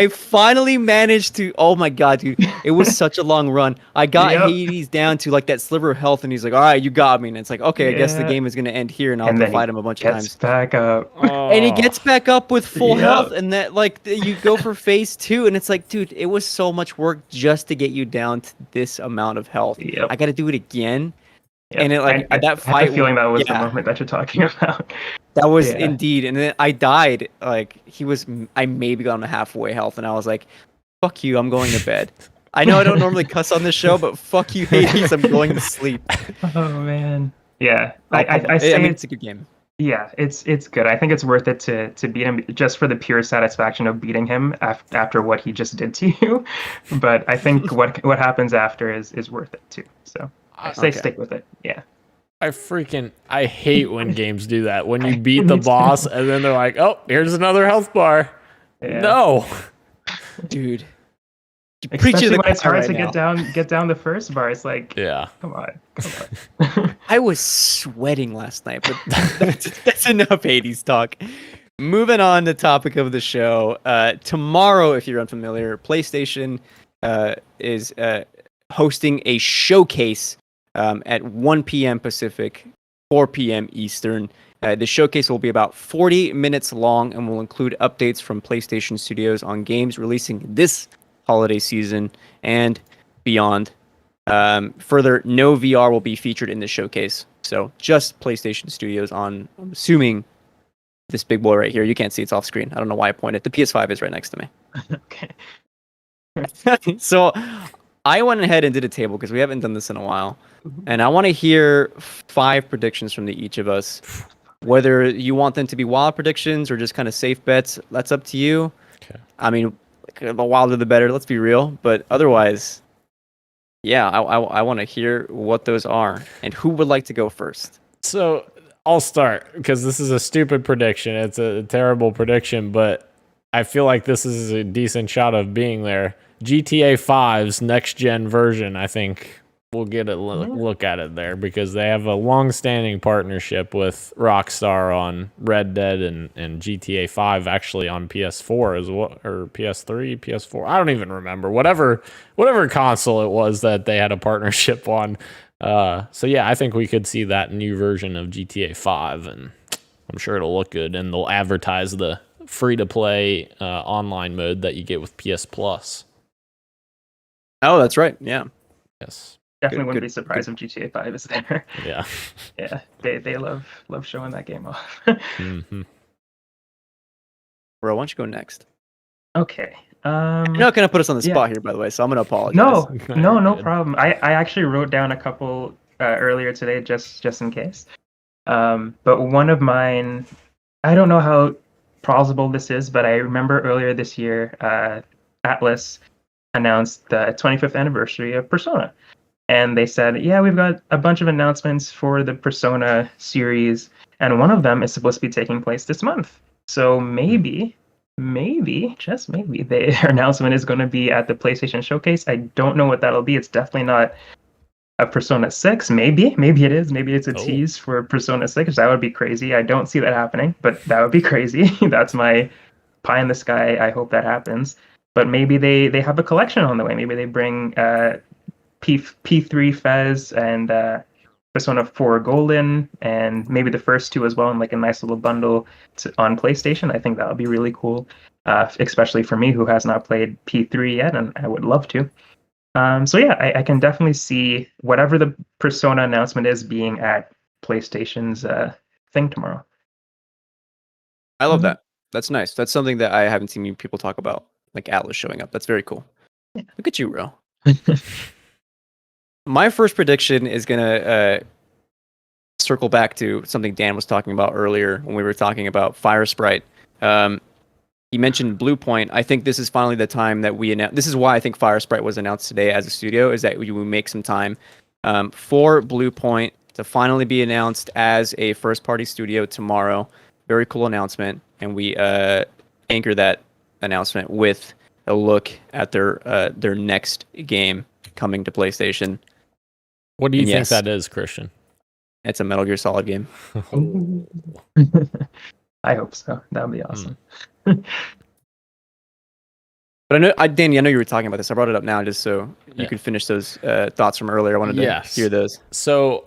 finally managed to. Oh my god, dude! It was such a long run. I got Yep. Hades down to like that sliver of health, and he's like, "All right, you got me." And it's like, okay, I guess the Yeah. game is gonna end here, and I'll And have to then fight him a bunch of Gets times. back up. And he gets back up with full Yep. health, and that like you go for phase 2, and it's like, dude, it was so much work just to get you down to this amount of health. Yep. I got to do it again. Yep. And it like I that have fight. a feeling that was the yeah. moment that you're talking about. That was Yeah. indeed, and then I died. Like I maybe got him to halfway health, and I was like, "Fuck you, I'm going to bed." I know I don't normally cuss on this show, but fuck you, Hades, I'm going to sleep. Oh man. Yeah. I I say mean, it's a good game. yeah, it's good. I think it's worth it to beat him just for the pure satisfaction of beating him after what he just did to you. But I think what happens after is worth it too. So I say Okay. stick with it. Yeah. I hate when games do that. When you beat the Me too. boss and then they're like, "Oh, here's another health bar." Yeah. No. Dude. You preach Especially to the when it's choir hard right to now. get down the first bar. It's like, Yeah. come on. I was sweating last night, but that's enough Hades talk. Moving on to topic of the show. Tomorrow, if you're unfamiliar, PlayStation is hosting a showcase at 1 p.m. Pacific, 4 p.m. Eastern. The showcase will be about 40 minutes long and will include updates from PlayStation Studios on games releasing this holiday season and beyond. Further, no VR will be featured in the showcase. So just PlayStation Studios on, I'm assuming, this big boy right here. You can't see, it's off screen. I don't know why I pointed. The PS5 is right next to me. Okay. So I went ahead and did a table because we haven't done this in a while. And I want to hear 5 predictions from each of us. Whether you want them to be wild predictions or just kind of safe bets, that's up to you. Okay. I mean, the wilder the better, let's be real. But otherwise, yeah, I want to hear what those are. And who would like to go first? So I'll start because this is a stupid prediction. It's a terrible prediction, but I feel like this is a decent shot of being there. GTA 5's next gen version, I think we'll get a look at it there because they have a long-standing partnership with Rockstar on Red Dead and GTA 5 actually on PS4 as well, or PS3, PS4. I don't even remember. Whatever console it was that they had a partnership on. So yeah, I think we could see that new version of GTA 5 and I'm sure it'll look good and they'll advertise the free-to-play online mode that you get with PS Plus. Oh, that's right. Yeah. Yes. Definitely wouldn't good- be surprised if GTA 5 is there. Yeah. Yeah. They love showing that game off. Mm-hmm. Bro, why don't you go next? Okay. You're not going to put us on the Yeah. spot here, by the way, so I'm going to apologize. No Good. problem. I actually wrote down a couple earlier today just in case. But one of mine, I don't know how plausible this is, but I remember earlier this year, Atlas announced the 25th anniversary of Persona. And they said, yeah, we've got a bunch of announcements for the Persona series, and one of them is supposed to be taking place this month. So maybe, just maybe, their announcement is going to be at the PlayStation Showcase. I don't know what that'll be. It's definitely not a Persona 6. Maybe it is. Maybe it's a tease for Persona 6. That would be crazy. I don't see that happening, but that would be crazy. That's my pie in the sky. I hope that happens. But maybe they have a collection on the way. Maybe they bring P3 Fez and Persona 4 Golden, and maybe the first 2 as well in like a nice little bundle on PlayStation. I think that would be really cool, especially for me who has not played P3 yet, and I would love to. So yeah, I can definitely see whatever the Persona announcement is being at PlayStation's thing tomorrow. I love that. That's nice. That's something that I haven't seen people talk about, like Atlas showing up. That's very cool. Yeah. Look at you, bro. My first prediction is going to circle back to something Dan was talking about earlier when we were talking about Fire Sprite. he mentioned Blue Point. I think this is finally the time that we announce. This is why I think Fire Sprite was announced today as a studio, is that we make some time for Blue Point to finally be announced as a first-party studio tomorrow. Very cool announcement, and we anchor that announcement with a look at their next game coming to PlayStation. What do you think that is, Christian? It's a Metal Gear Solid game. I hope so. That would be awesome. But I know, Danny, I know you were talking about this. I brought it up now just so you could finish those thoughts from earlier. I wanted to hear those. So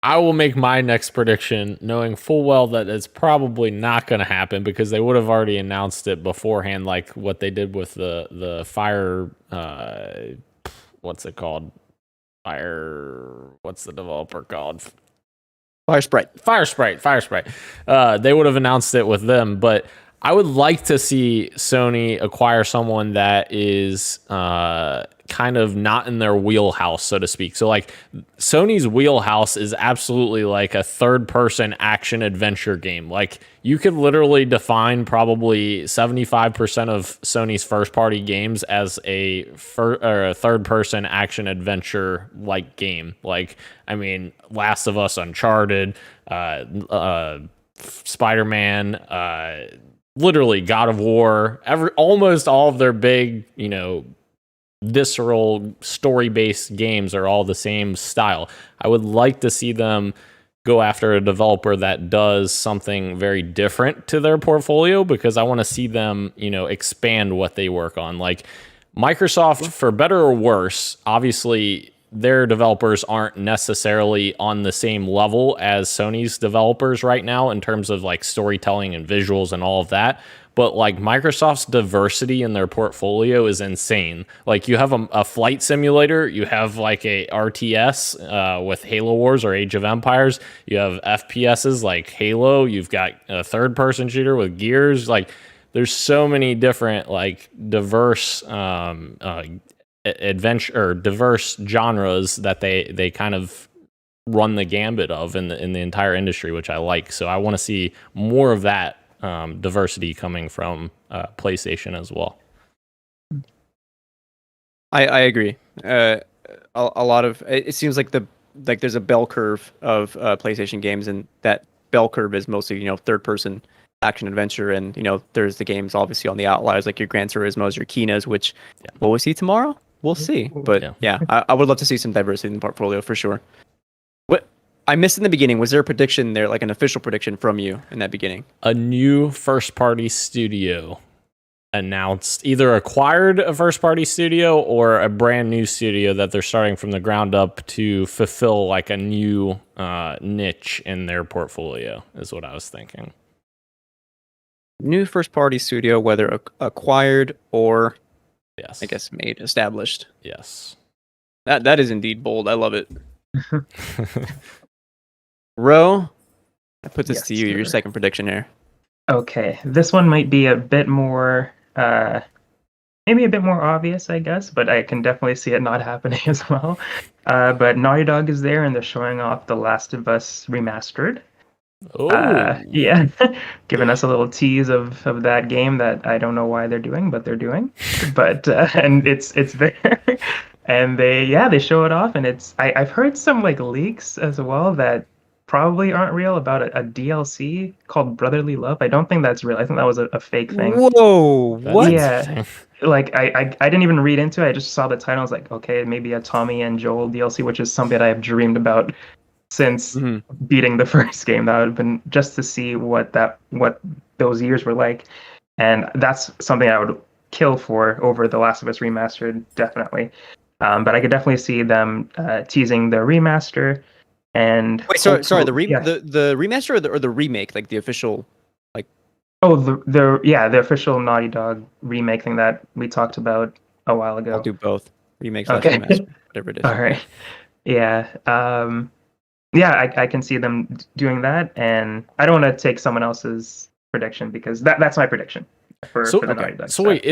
I will make my next prediction, knowing full well that it's probably not going to happen because they would have already announced it beforehand, like what they did with the Fire. What's it called? What's the developer called? Fire Sprite. They would have announced it with them, but I would like to see Sony acquire someone that is kind of not in their wheelhouse, so to speak. So like Sony's wheelhouse is absolutely like a third-person action adventure game. Like you could literally define probably 75% of Sony's first-party games as a third-person action adventure like game. Like, I mean, Last of Us, Uncharted, Spider-Man, literally God of War, almost all of their big, visceral story-based games are all the same style. I would like to see them go after a developer that does something very different to their portfolio because I want to see them, expand what they work on. Like Microsoft, for better or worse, obviously their developers aren't necessarily on the same level as Sony's developers right now in terms of like storytelling and visuals and all of that. But like Microsoft's diversity in their portfolio is insane. Like you have a flight simulator, you have like a RTS with Halo Wars or Age of Empires, you have FPSs like Halo, you've got a third-person shooter with Gears. Like there's so many different like diverse diverse genres that they kind of run the gambit of in the entire industry, which I like. So I want to see more of that diversity coming from PlayStation as well. I agree. A lot of it seems like there's a bell curve of PlayStation games, and that bell curve is mostly third person action adventure, and there's the games obviously on the outliers like your Gran Turismos, your Kinas, which will we see tomorrow? We'll see. But I would love to see some diversity in the portfolio for sure. What I missed in the beginning, was there a prediction there, like an official prediction from you in that beginning? A new first-party studio announced, either acquired a first-party studio or a brand new studio that they're starting from the ground up to fulfill like a new niche in their portfolio, is what I was thinking. New first-party studio, whether acquired or, yes, I guess established. Yes. That is indeed bold. I love it. Ro, I put this to you. Your second prediction here. Okay, this one might be a bit more, maybe a bit more obvious, I guess, but I can definitely see it not happening as well. But Naughty Dog is there, and they're showing off The Last of Us Remastered. Yeah, giving us a little tease of that game that I don't know why they're doing, but they're doing. But and it's there, and they show it off, and I've heard some like leaks as well that probably aren't real about a DLC called Brotherly Love. I don't think that's real. I think that was a fake thing. Whoa, what? Yeah, like I didn't even read into it. I just saw the title. I was like, okay, maybe a Tommy and Joel DLC, which is something that I have dreamed about since beating the first game. That would have been just to see what those years were like, and that's something I would kill for over The Last of Us Remastered, definitely. But I could definitely see them teasing the remaster. And wait, sorry, the remaster or the remake, like the official, like. Oh, the official Naughty Dog remake thing that we talked about a while ago. I'll do both remakes, okay. Remaster, whatever it is. All right, yeah, I can see them doing that, and I don't want to take someone else's prediction because that's my prediction for the Naughty Dog. So wait,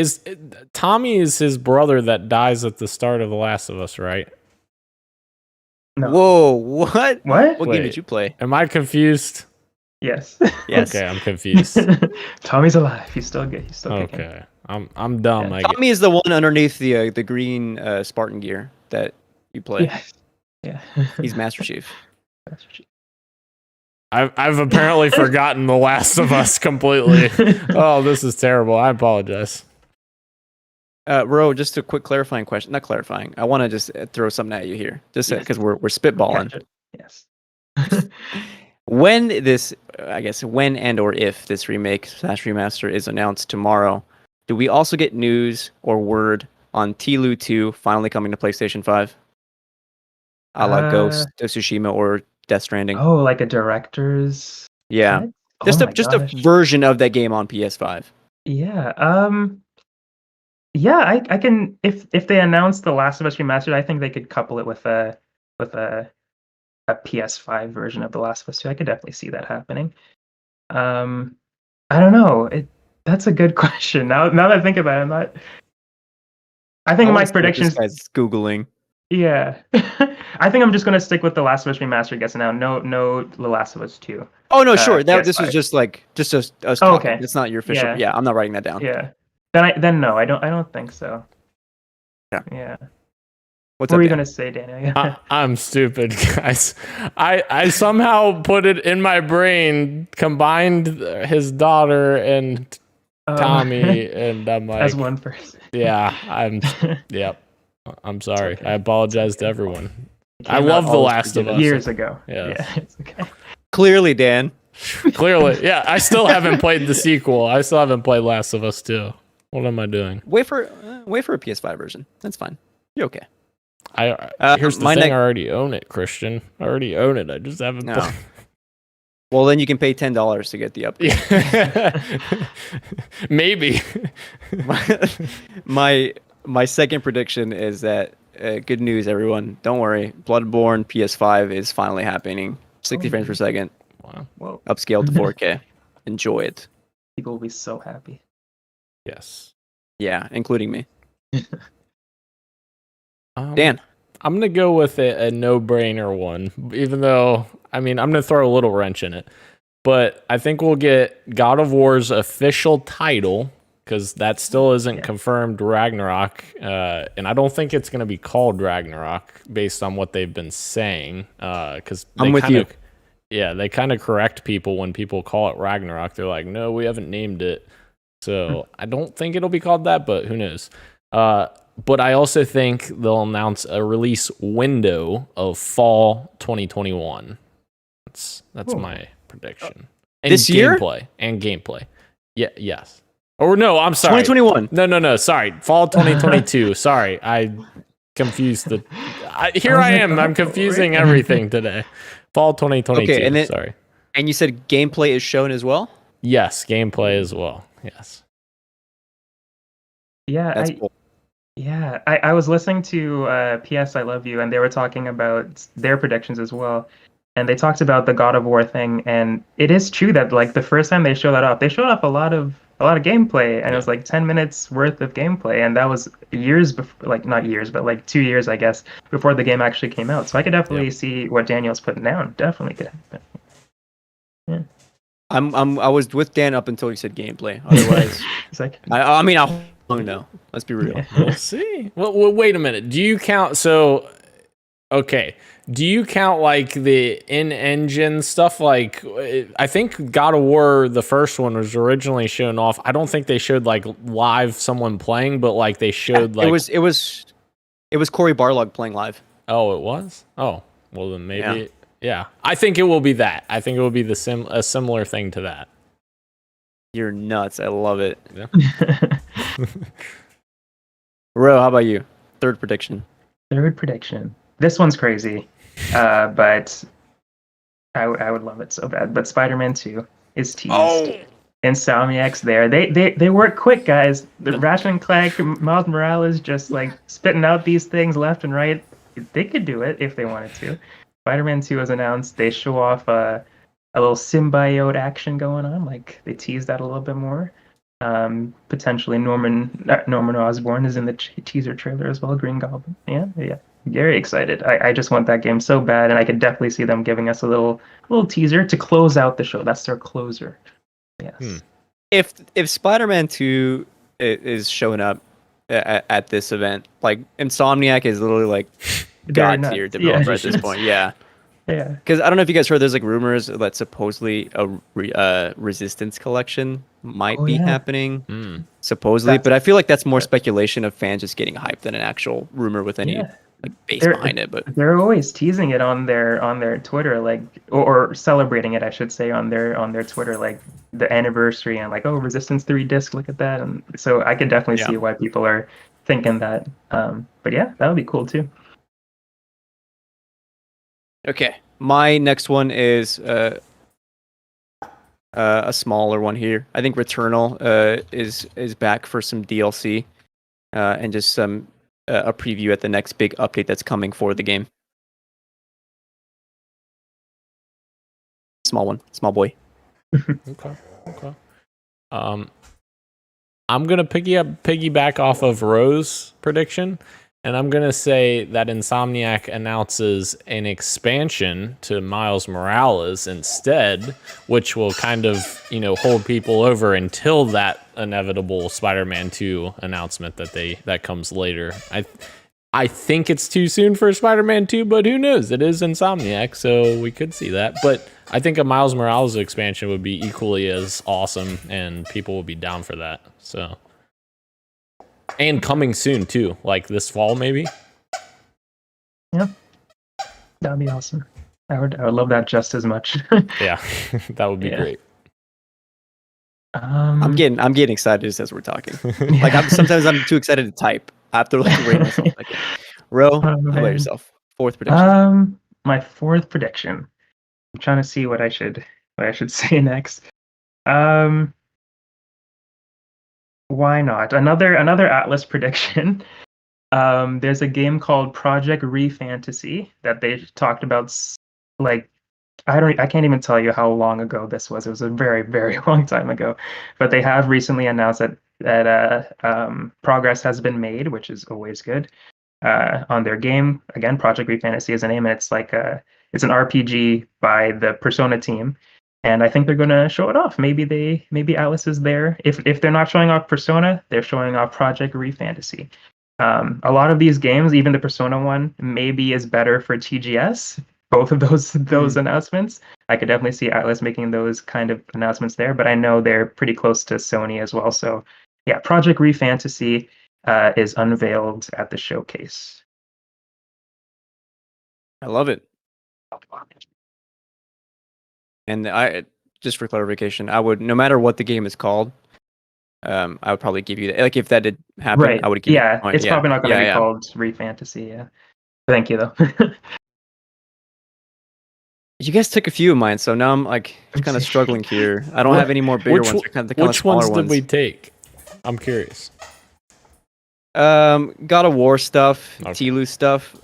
Tommy is his brother that dies at the start of The Last of Us, right? No. Whoa, what? What Game did you play? Am I confused? Yes. Yes. Okay, I'm confused. Tommy's alive. He's still good. He's still kicking. Okay, I'm dumb. Yeah. I guess. Tommy is the one underneath the green Spartan gear that you play. Yes. Yeah. He's Master Chief. I've apparently forgotten The Last of Us completely. Oh, this is terrible. I apologize. Ro, just a quick clarifying question. Not clarifying. I want to just throw something at you here, just because we're spitballing. Gotcha. Yes. When this, I guess, when and or if this remake/remaster is announced tomorrow, do we also get news or word on Tilu 2 finally coming to PlayStation 5? A la Ghost of Tsushima or Death Stranding. Oh, like a director's. Yeah. cut? Just Oh a my just gosh. a version of that game on PS5. Yeah. Yeah, I can if they announce the Last of Us Remastered, I think they could couple it with a PS5 version of the Last of Us 2. I could definitely see that happening. I don't know. That's a good question. Now that I think about it, I'm not. I think I my wanna see what predictions. This guy's googling. Yeah, I think I'm just gonna stick with the Last of Us Remastered. Guess now, no, the Last of Us 2. Oh no, sure. This was PS5. just us Oh, talking. okay. That's not your official. Yeah. Yeah, I'm not writing that down. Yeah. Then no, I don't think so. Yeah. Yeah. What's What were up, you Dan? gonna say, Daniel? I'm stupid, guys. I somehow put it in my brain, combined his daughter and Tommy, and I'm like, as one person. yeah, yep. I'm sorry. okay. I apologize to everyone. I Came love out The all Last of Us. years ago. Yes. Yeah, it's okay. Clearly, Dan. Clearly, yeah. I still haven't played the sequel. I still haven't played Last of Us 2. What am I doing? Wait for a PS5 version. That's fine. You're okay. Here's the my thing. next- I already own it, Christian. I already own it. I just haven't No. played. Well, then you can pay $10 to get the upgrade. Yeah. Maybe. My second prediction is that good news, everyone. Don't worry. Bloodborne PS5 is finally happening. 60 frames per second, Wow. Whoa, upscaled to 4K. Enjoy it. people will be so happy. Yes. Yeah, including me. Um, Dan. I'm going to go with a no-brainer one, even though, I mean, I'm going to throw a little wrench in it. But I think we'll get God of War's official title, because that still isn't confirmed Ragnarok. And I don't think it's going to be called Ragnarok based on what they've been saying. Because I'm with you. Yeah, they kind of correct people when people call it Ragnarok. They're like, no, we haven't named it. So I don't think it'll be called that, but who knows? But I also think they'll announce a release window of fall 2021. That's my prediction. And This year? Gameplay. Yeah, yes. Or no, I'm sorry. 2021. No, sorry. Fall 2022. Sorry. I confused here I am. I'm confusing everything today. Fall 2022. Okay, and then- sorry. And you said gameplay is shown as well? Yes, gameplay as well. Yes. Yeah, That's cool. Yeah, I was listening to PS I Love You, and they were talking about their predictions as well. And they talked about the God of War thing, and it is true that like the first time they showed that off, they showed off a lot of gameplay, and it was like 10 minutes worth of gameplay, and that was years before, like not years, but like 2 years, I guess, before the game actually came out. So I could definitely see what Daniel's putting down. Definitely could happen. Yeah, I was with Dan up until he said gameplay. Otherwise, it's like I mean, I'll know. Let's be real. yeah. We'll see. Well, wait a minute. Do you count? Okay. Do you count like the in-engine stuff? Like, I think God of War, the first one, was originally shown off. I don't think they showed like live someone playing, but like they showed like It was Cory Barlog playing live. Oh, it was. Oh, well then maybe. Yeah. I think it will be that. I think it will be a similar thing to that. You're nuts. I love it. Yeah. Ro, how about you? Third prediction. Third prediction. This one's crazy, but I would love it so bad. But Spider-Man 2 is teased. Oh. Insomniac's there. They work quick, guys. The Ratchet and Clank, Miles Morales, just like spitting out these things left and right. They could do it if they wanted to. Spider-Man 2 was announced. They show off a little symbiote action going on. Like they tease that a little bit more. Potentially Norman Osborn is in the teaser trailer as well. Green Goblin. Yeah. very excited. I just want that game so bad, and I could definitely see them giving us a little teaser to close out the show. That's their closer. Yes. If Spider-Man 2 is showing up at this event, like Insomniac is literally like They're god tier nuts. developer at this point. Yeah. Yeah. Because I don't know if you guys heard, there's like rumors that supposedly a Resistance collection might Oh, be yeah. happening. Supposedly, That's- but I feel like that's more speculation of fans just getting hyped than an actual rumor with any Yeah. like base They're- behind it. But They're always teasing it on their Twitter, like or celebrating it, I should say, on their Twitter, like the anniversary and like, oh, Resistance 3 disc, look at that. And so I could definitely Yeah. see why people are thinking that. But yeah, that would be cool too. okay, my next one is a smaller one here. I think Returnal is back for some DLC and just some a preview at the next big update that's coming for the game. Small one, small boy. Okay. I'm gonna piggyback off of Rose's prediction, and I'm gonna say that Insomniac announces an expansion to Miles Morales instead, which will kind of hold people over until that inevitable Spider-Man 2 announcement that comes later. I think it's too soon for Spider-Man 2, but who knows? It is Insomniac, so we could see that. But I think a Miles Morales expansion would be equally as awesome, and people will be down for that. So, and coming soon too, like this fall maybe. Yeah, that'd be awesome. I would love that just as much. Yeah, that would be Yeah. great. I'm getting excited just as we're talking. Like sometimes I'm too excited to type. I have to like rate myself. Okay. Ro, how about man. yourself? Fourth prediction. My fourth prediction. I'm trying to see what I should say next. Why not? Another Atlas prediction. There's a game called Project Refantasy that they talked about. Like, I can't even tell you how long ago this was. It was a very, very long time ago. But they have recently announced that progress has been made, which is always good. On their game, again, Project Refantasy is the name, and it's like it's an RPG by the Persona team, and I think they're gonna show it off. Maybe Atlas is there. If they're not showing off Persona, they're showing off Project Refantasy. A lot of these games, even the Persona one, maybe is better for TGS. Both of those announcements, I could definitely see Atlas making those kind of announcements there. But I know they're pretty close to Sony as well. So yeah, Project Refantasy is unveiled at the showcase. I love it. And I just for clarification, I would, no matter what the game is called, I would probably give you that. Like if that did happen, Right. I would give you Yeah, the point. it's probably not going to be yeah. called Refantasy. Yeah. Thank you though. You guys took a few of mine, so now I'm like kind of struggling here. I don't have any more bigger ones. They're kind of Which smaller ones did we take? I'm curious. God of War stuff, Okay. Tlu stuff.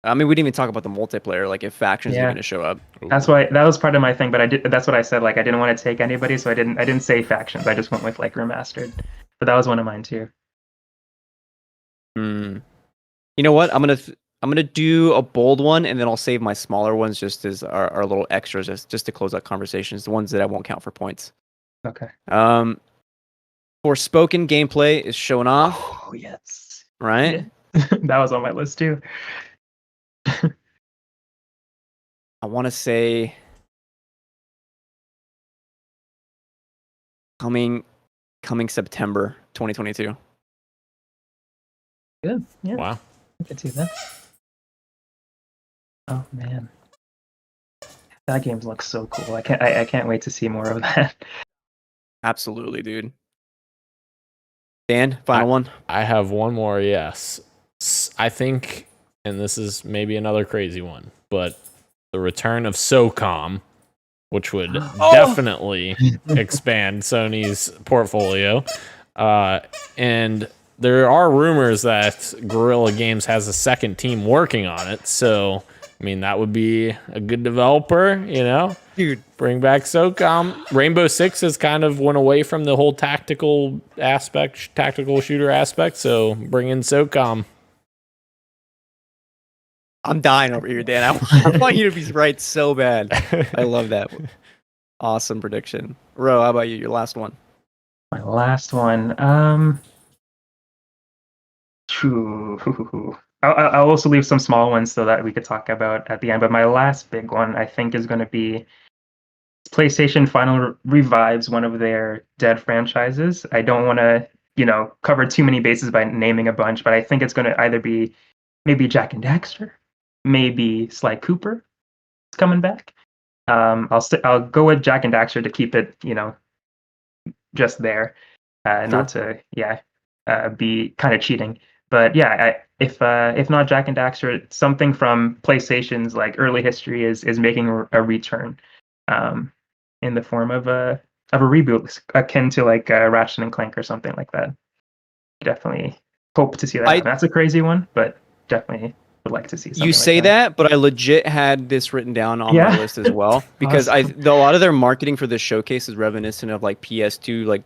I mean, we didn't even talk about the multiplayer, like if factions are Yeah. going to show up. That's why that was part of my thing, but that's what I said. Like I didn't want to take anybody, so I didn't say factions. I just went with like remastered. But that was one of mine too. You know what? I'm gonna do a bold one, and then I'll save my smaller ones just as our little extras, just to close out conversations. The ones that I won't count for points. Okay. For spoken gameplay is showing off, Oh yes. right? That was on my list too. I want to say coming September 2022. Good. Yeah. Wow. I could see that. Oh man. That game looks so cool. I can't wait to see more of that. Absolutely, dude. Dan, final one. I have one more, yes. I think, and this is maybe another crazy one, but the return of SOCOM, which would definitely expand Sony's portfolio. And there are rumors that Guerrilla Games has a second team working on it. So, I mean, that would be a good developer, Dude. Bring back SOCOM. Rainbow Six has kind of went away from the whole tactical shooter aspect. So bring in SOCOM. I'm dying over here, Dan. I want you to be right so bad. I love that. Awesome prediction. Ro, how about you? Your last one. My last one. I'll also leave some small ones so that we could talk about at the end. But my last big one, I think, is going to be PlayStation finally revives one of their dead franchises. I don't want to, cover too many bases by naming a bunch, but I think it's going to either be maybe Jack and Daxter, maybe Sly Cooper is coming back. I'll go with Jack and Daxter to keep it, just there, not to be kind of cheating. But yeah, if not Jack and Daxter, something from PlayStation's like early history is making a return, in the form of a reboot akin to like Ratchet and Clank or something like that. Definitely hope to see that. That's a crazy one, but definitely would like to see something. You say like that, but I legit had this written down on my list as well because Awesome. a lot of their marketing for this showcase is reminiscent of like PS2 like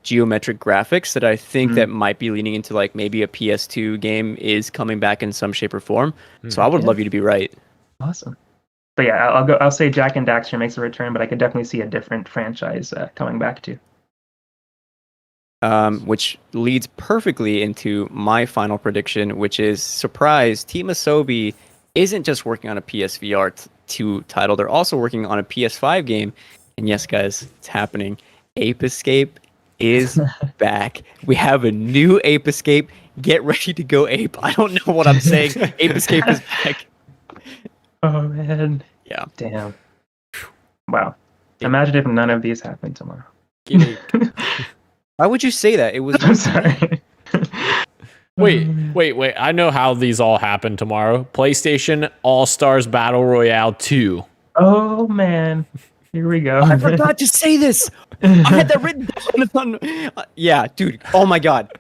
geometric graphics that I think that might be leaning into like maybe a PS2 game is coming back in some shape or form. So I would love you to be right. Awesome. But yeah, I'll say Jack and Daxter makes a return, but I could definitely see a different franchise coming back too. Which leads perfectly into my final prediction, which is surprise, Team Asobi isn't just working on a PSVR 2 title, they're also working on a PS5 game. And yes, guys, it's happening. Ape Escape is back. We have a new Ape Escape. Get ready to go ape. I don't know what I'm saying. Ape Escape is back. Oh man. Yeah. Damn. Wow. Imagine if none of these happened tomorrow. Why would you say that? It was. I'm sorry. Wait. I know how these all happen tomorrow. PlayStation All-Stars Battle Royale 2. Oh man. Here we go. I forgot to say this. I had that written down. Yeah, dude. Oh my god.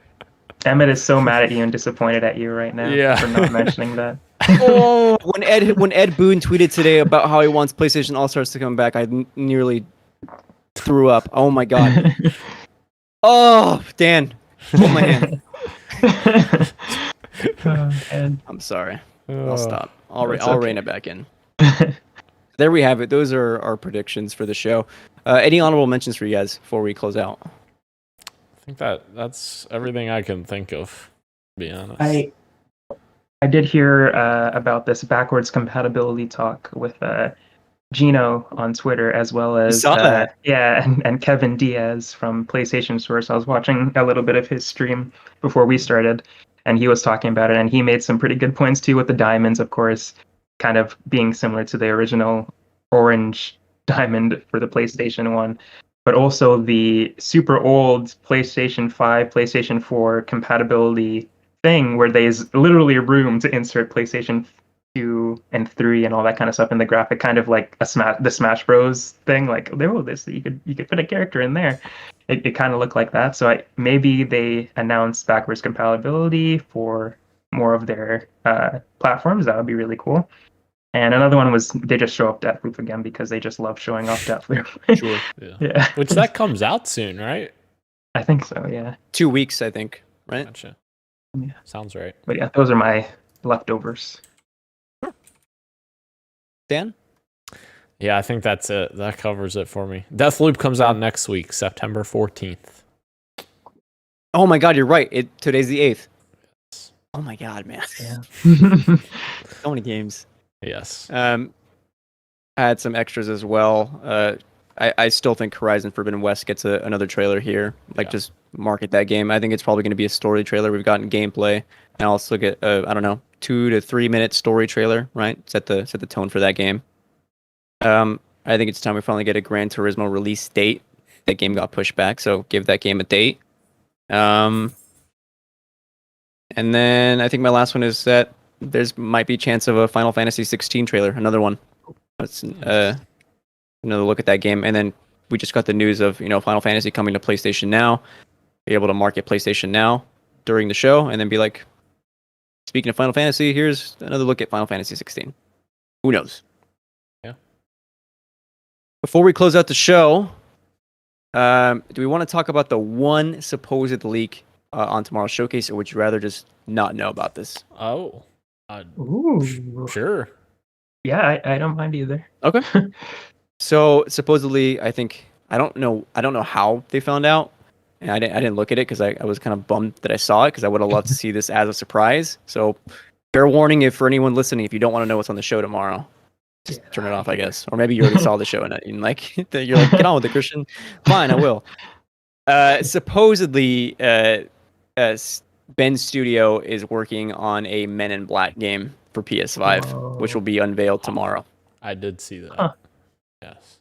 Emmett is so mad at you and disappointed at you right now for not mentioning that. Oh, when Ed Boon tweeted today about how he wants PlayStation All-Stars to come back, I nearly threw up. Oh my god. Oh, Dan, hold my hand. I'm sorry. I'll stop. I'll rein it back in. There we have it. Those are our predictions for the show. Any honorable mentions for you guys before we close out? I think that's everything I can think of, to be honest. I did hear about this backwards compatibility talk with Gino on Twitter, as well as and Kevin Diaz from PlayStation Source. I was watching a little bit of his stream before we started, and he was talking about it, and he made some pretty good points too with the diamonds, of course, kind of being similar to the original orange diamond for the PlayStation 1, but also the super old PlayStation 5, PlayStation 4 compatibility thing where there's literally room to insert PlayStation 2 and 3 and all that kind of stuff in the graphic, kind of like the Smash Bros thing. Like, you could put a character in there. It kind of looked like that. So maybe they announced backwards compatibility for more of their platforms. That would be really cool. And another one was they just show up Deathloop again because they just love showing off Deathloop. Sure. Yeah. Which that comes out soon, right? I think so, yeah. 2 weeks, I think, right? Gotcha. Yeah. Sounds right. But yeah, those are my leftovers. Dan? Yeah, I think that's it. That covers it for me. Deathloop comes out next week, September 14th. Oh my god, you're right. Today's the 8th. Oh my god, man. Yeah. So many games. Yes. I had some extras as well. I still think Horizon Forbidden West gets another trailer here. Just market that game. I think it's probably going to be a story trailer. We've gotten gameplay, and also get 2 to 3 minute story trailer. Right, set the tone for that game. I think it's time we finally get a Gran Turismo release date. That game got pushed back, so give that game a date. And then I think my last one is that there's might be a chance of a Final Fantasy 16 trailer, another one. That's another look at that game. And then we just got the news of Final Fantasy coming to PlayStation Now. Be able to market PlayStation Now during the show, and then be like, speaking of Final Fantasy, here's another look at Final Fantasy 16. Who knows? Yeah. Before we close out the show, do we want to talk about the one supposed leak on tomorrow's showcase, or would you rather just not know about this? Oh. Ooh. Sure. Yeah, I don't mind either. Okay. So supposedly, I think I don't know how they found out, and I didn't look at it because I was kind of bummed that I saw it because I would have loved to see this as a surprise. So fair warning if for anyone listening, if you don't want to know what's on the show tomorrow, just turn it off, I guess. Or maybe you already saw the show and like you're like, get on with it, Christian. Fine, I will. Supposedly, Ben's studio is working on a Men in Black game for PS5, which will be unveiled tomorrow. I did see that. Huh. Yes.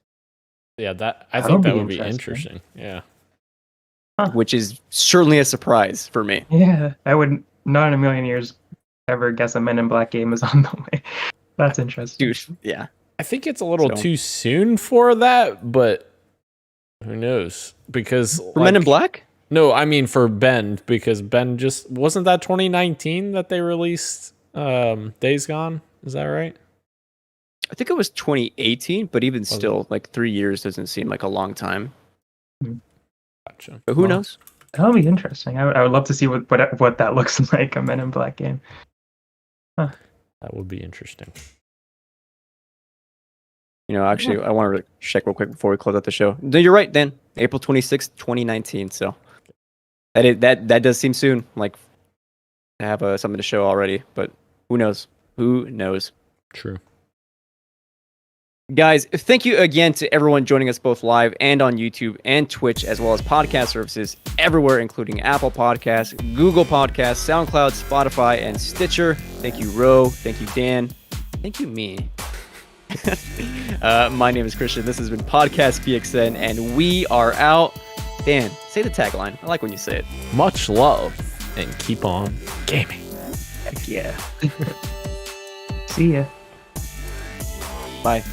Yeah, I That'll think that be would be interesting. interesting. Yeah. Which is certainly a surprise for me. Yeah, I would not in a million years ever guess a Men in Black game is on the way. That's interesting. Dude, yeah. I think it's a little So- too soon for that, but who knows? Because For Men in Black? No, I mean for Ben, because Ben just wasn't that 2019 that they released Days Gone? Is that right? I think it was 2018, but even still, like 3 years doesn't seem like a long time. Gotcha. But who Well, knows? That'll be interesting. I would love to see what that looks like, a Men in Black game. That would be interesting. You know, actually, I want to check real quick before we close out the show. No, you're right, Dan. April 26th, 2019. So that does seem soon. Like to have something to show already, but who knows? Who knows? True. Guys, thank you again to everyone joining us both live and on YouTube and Twitch, as well as podcast services everywhere, including Apple Podcasts, Google Podcasts, SoundCloud, Spotify, and Stitcher. Thank you, Ro. Thank you, Dan. Thank you, me. My name is Christian. This has been Podcast PXN, and we are out. Dan, say the tagline. I like when you say it. Much love and keep on gaming. Heck yeah. See ya. Bye.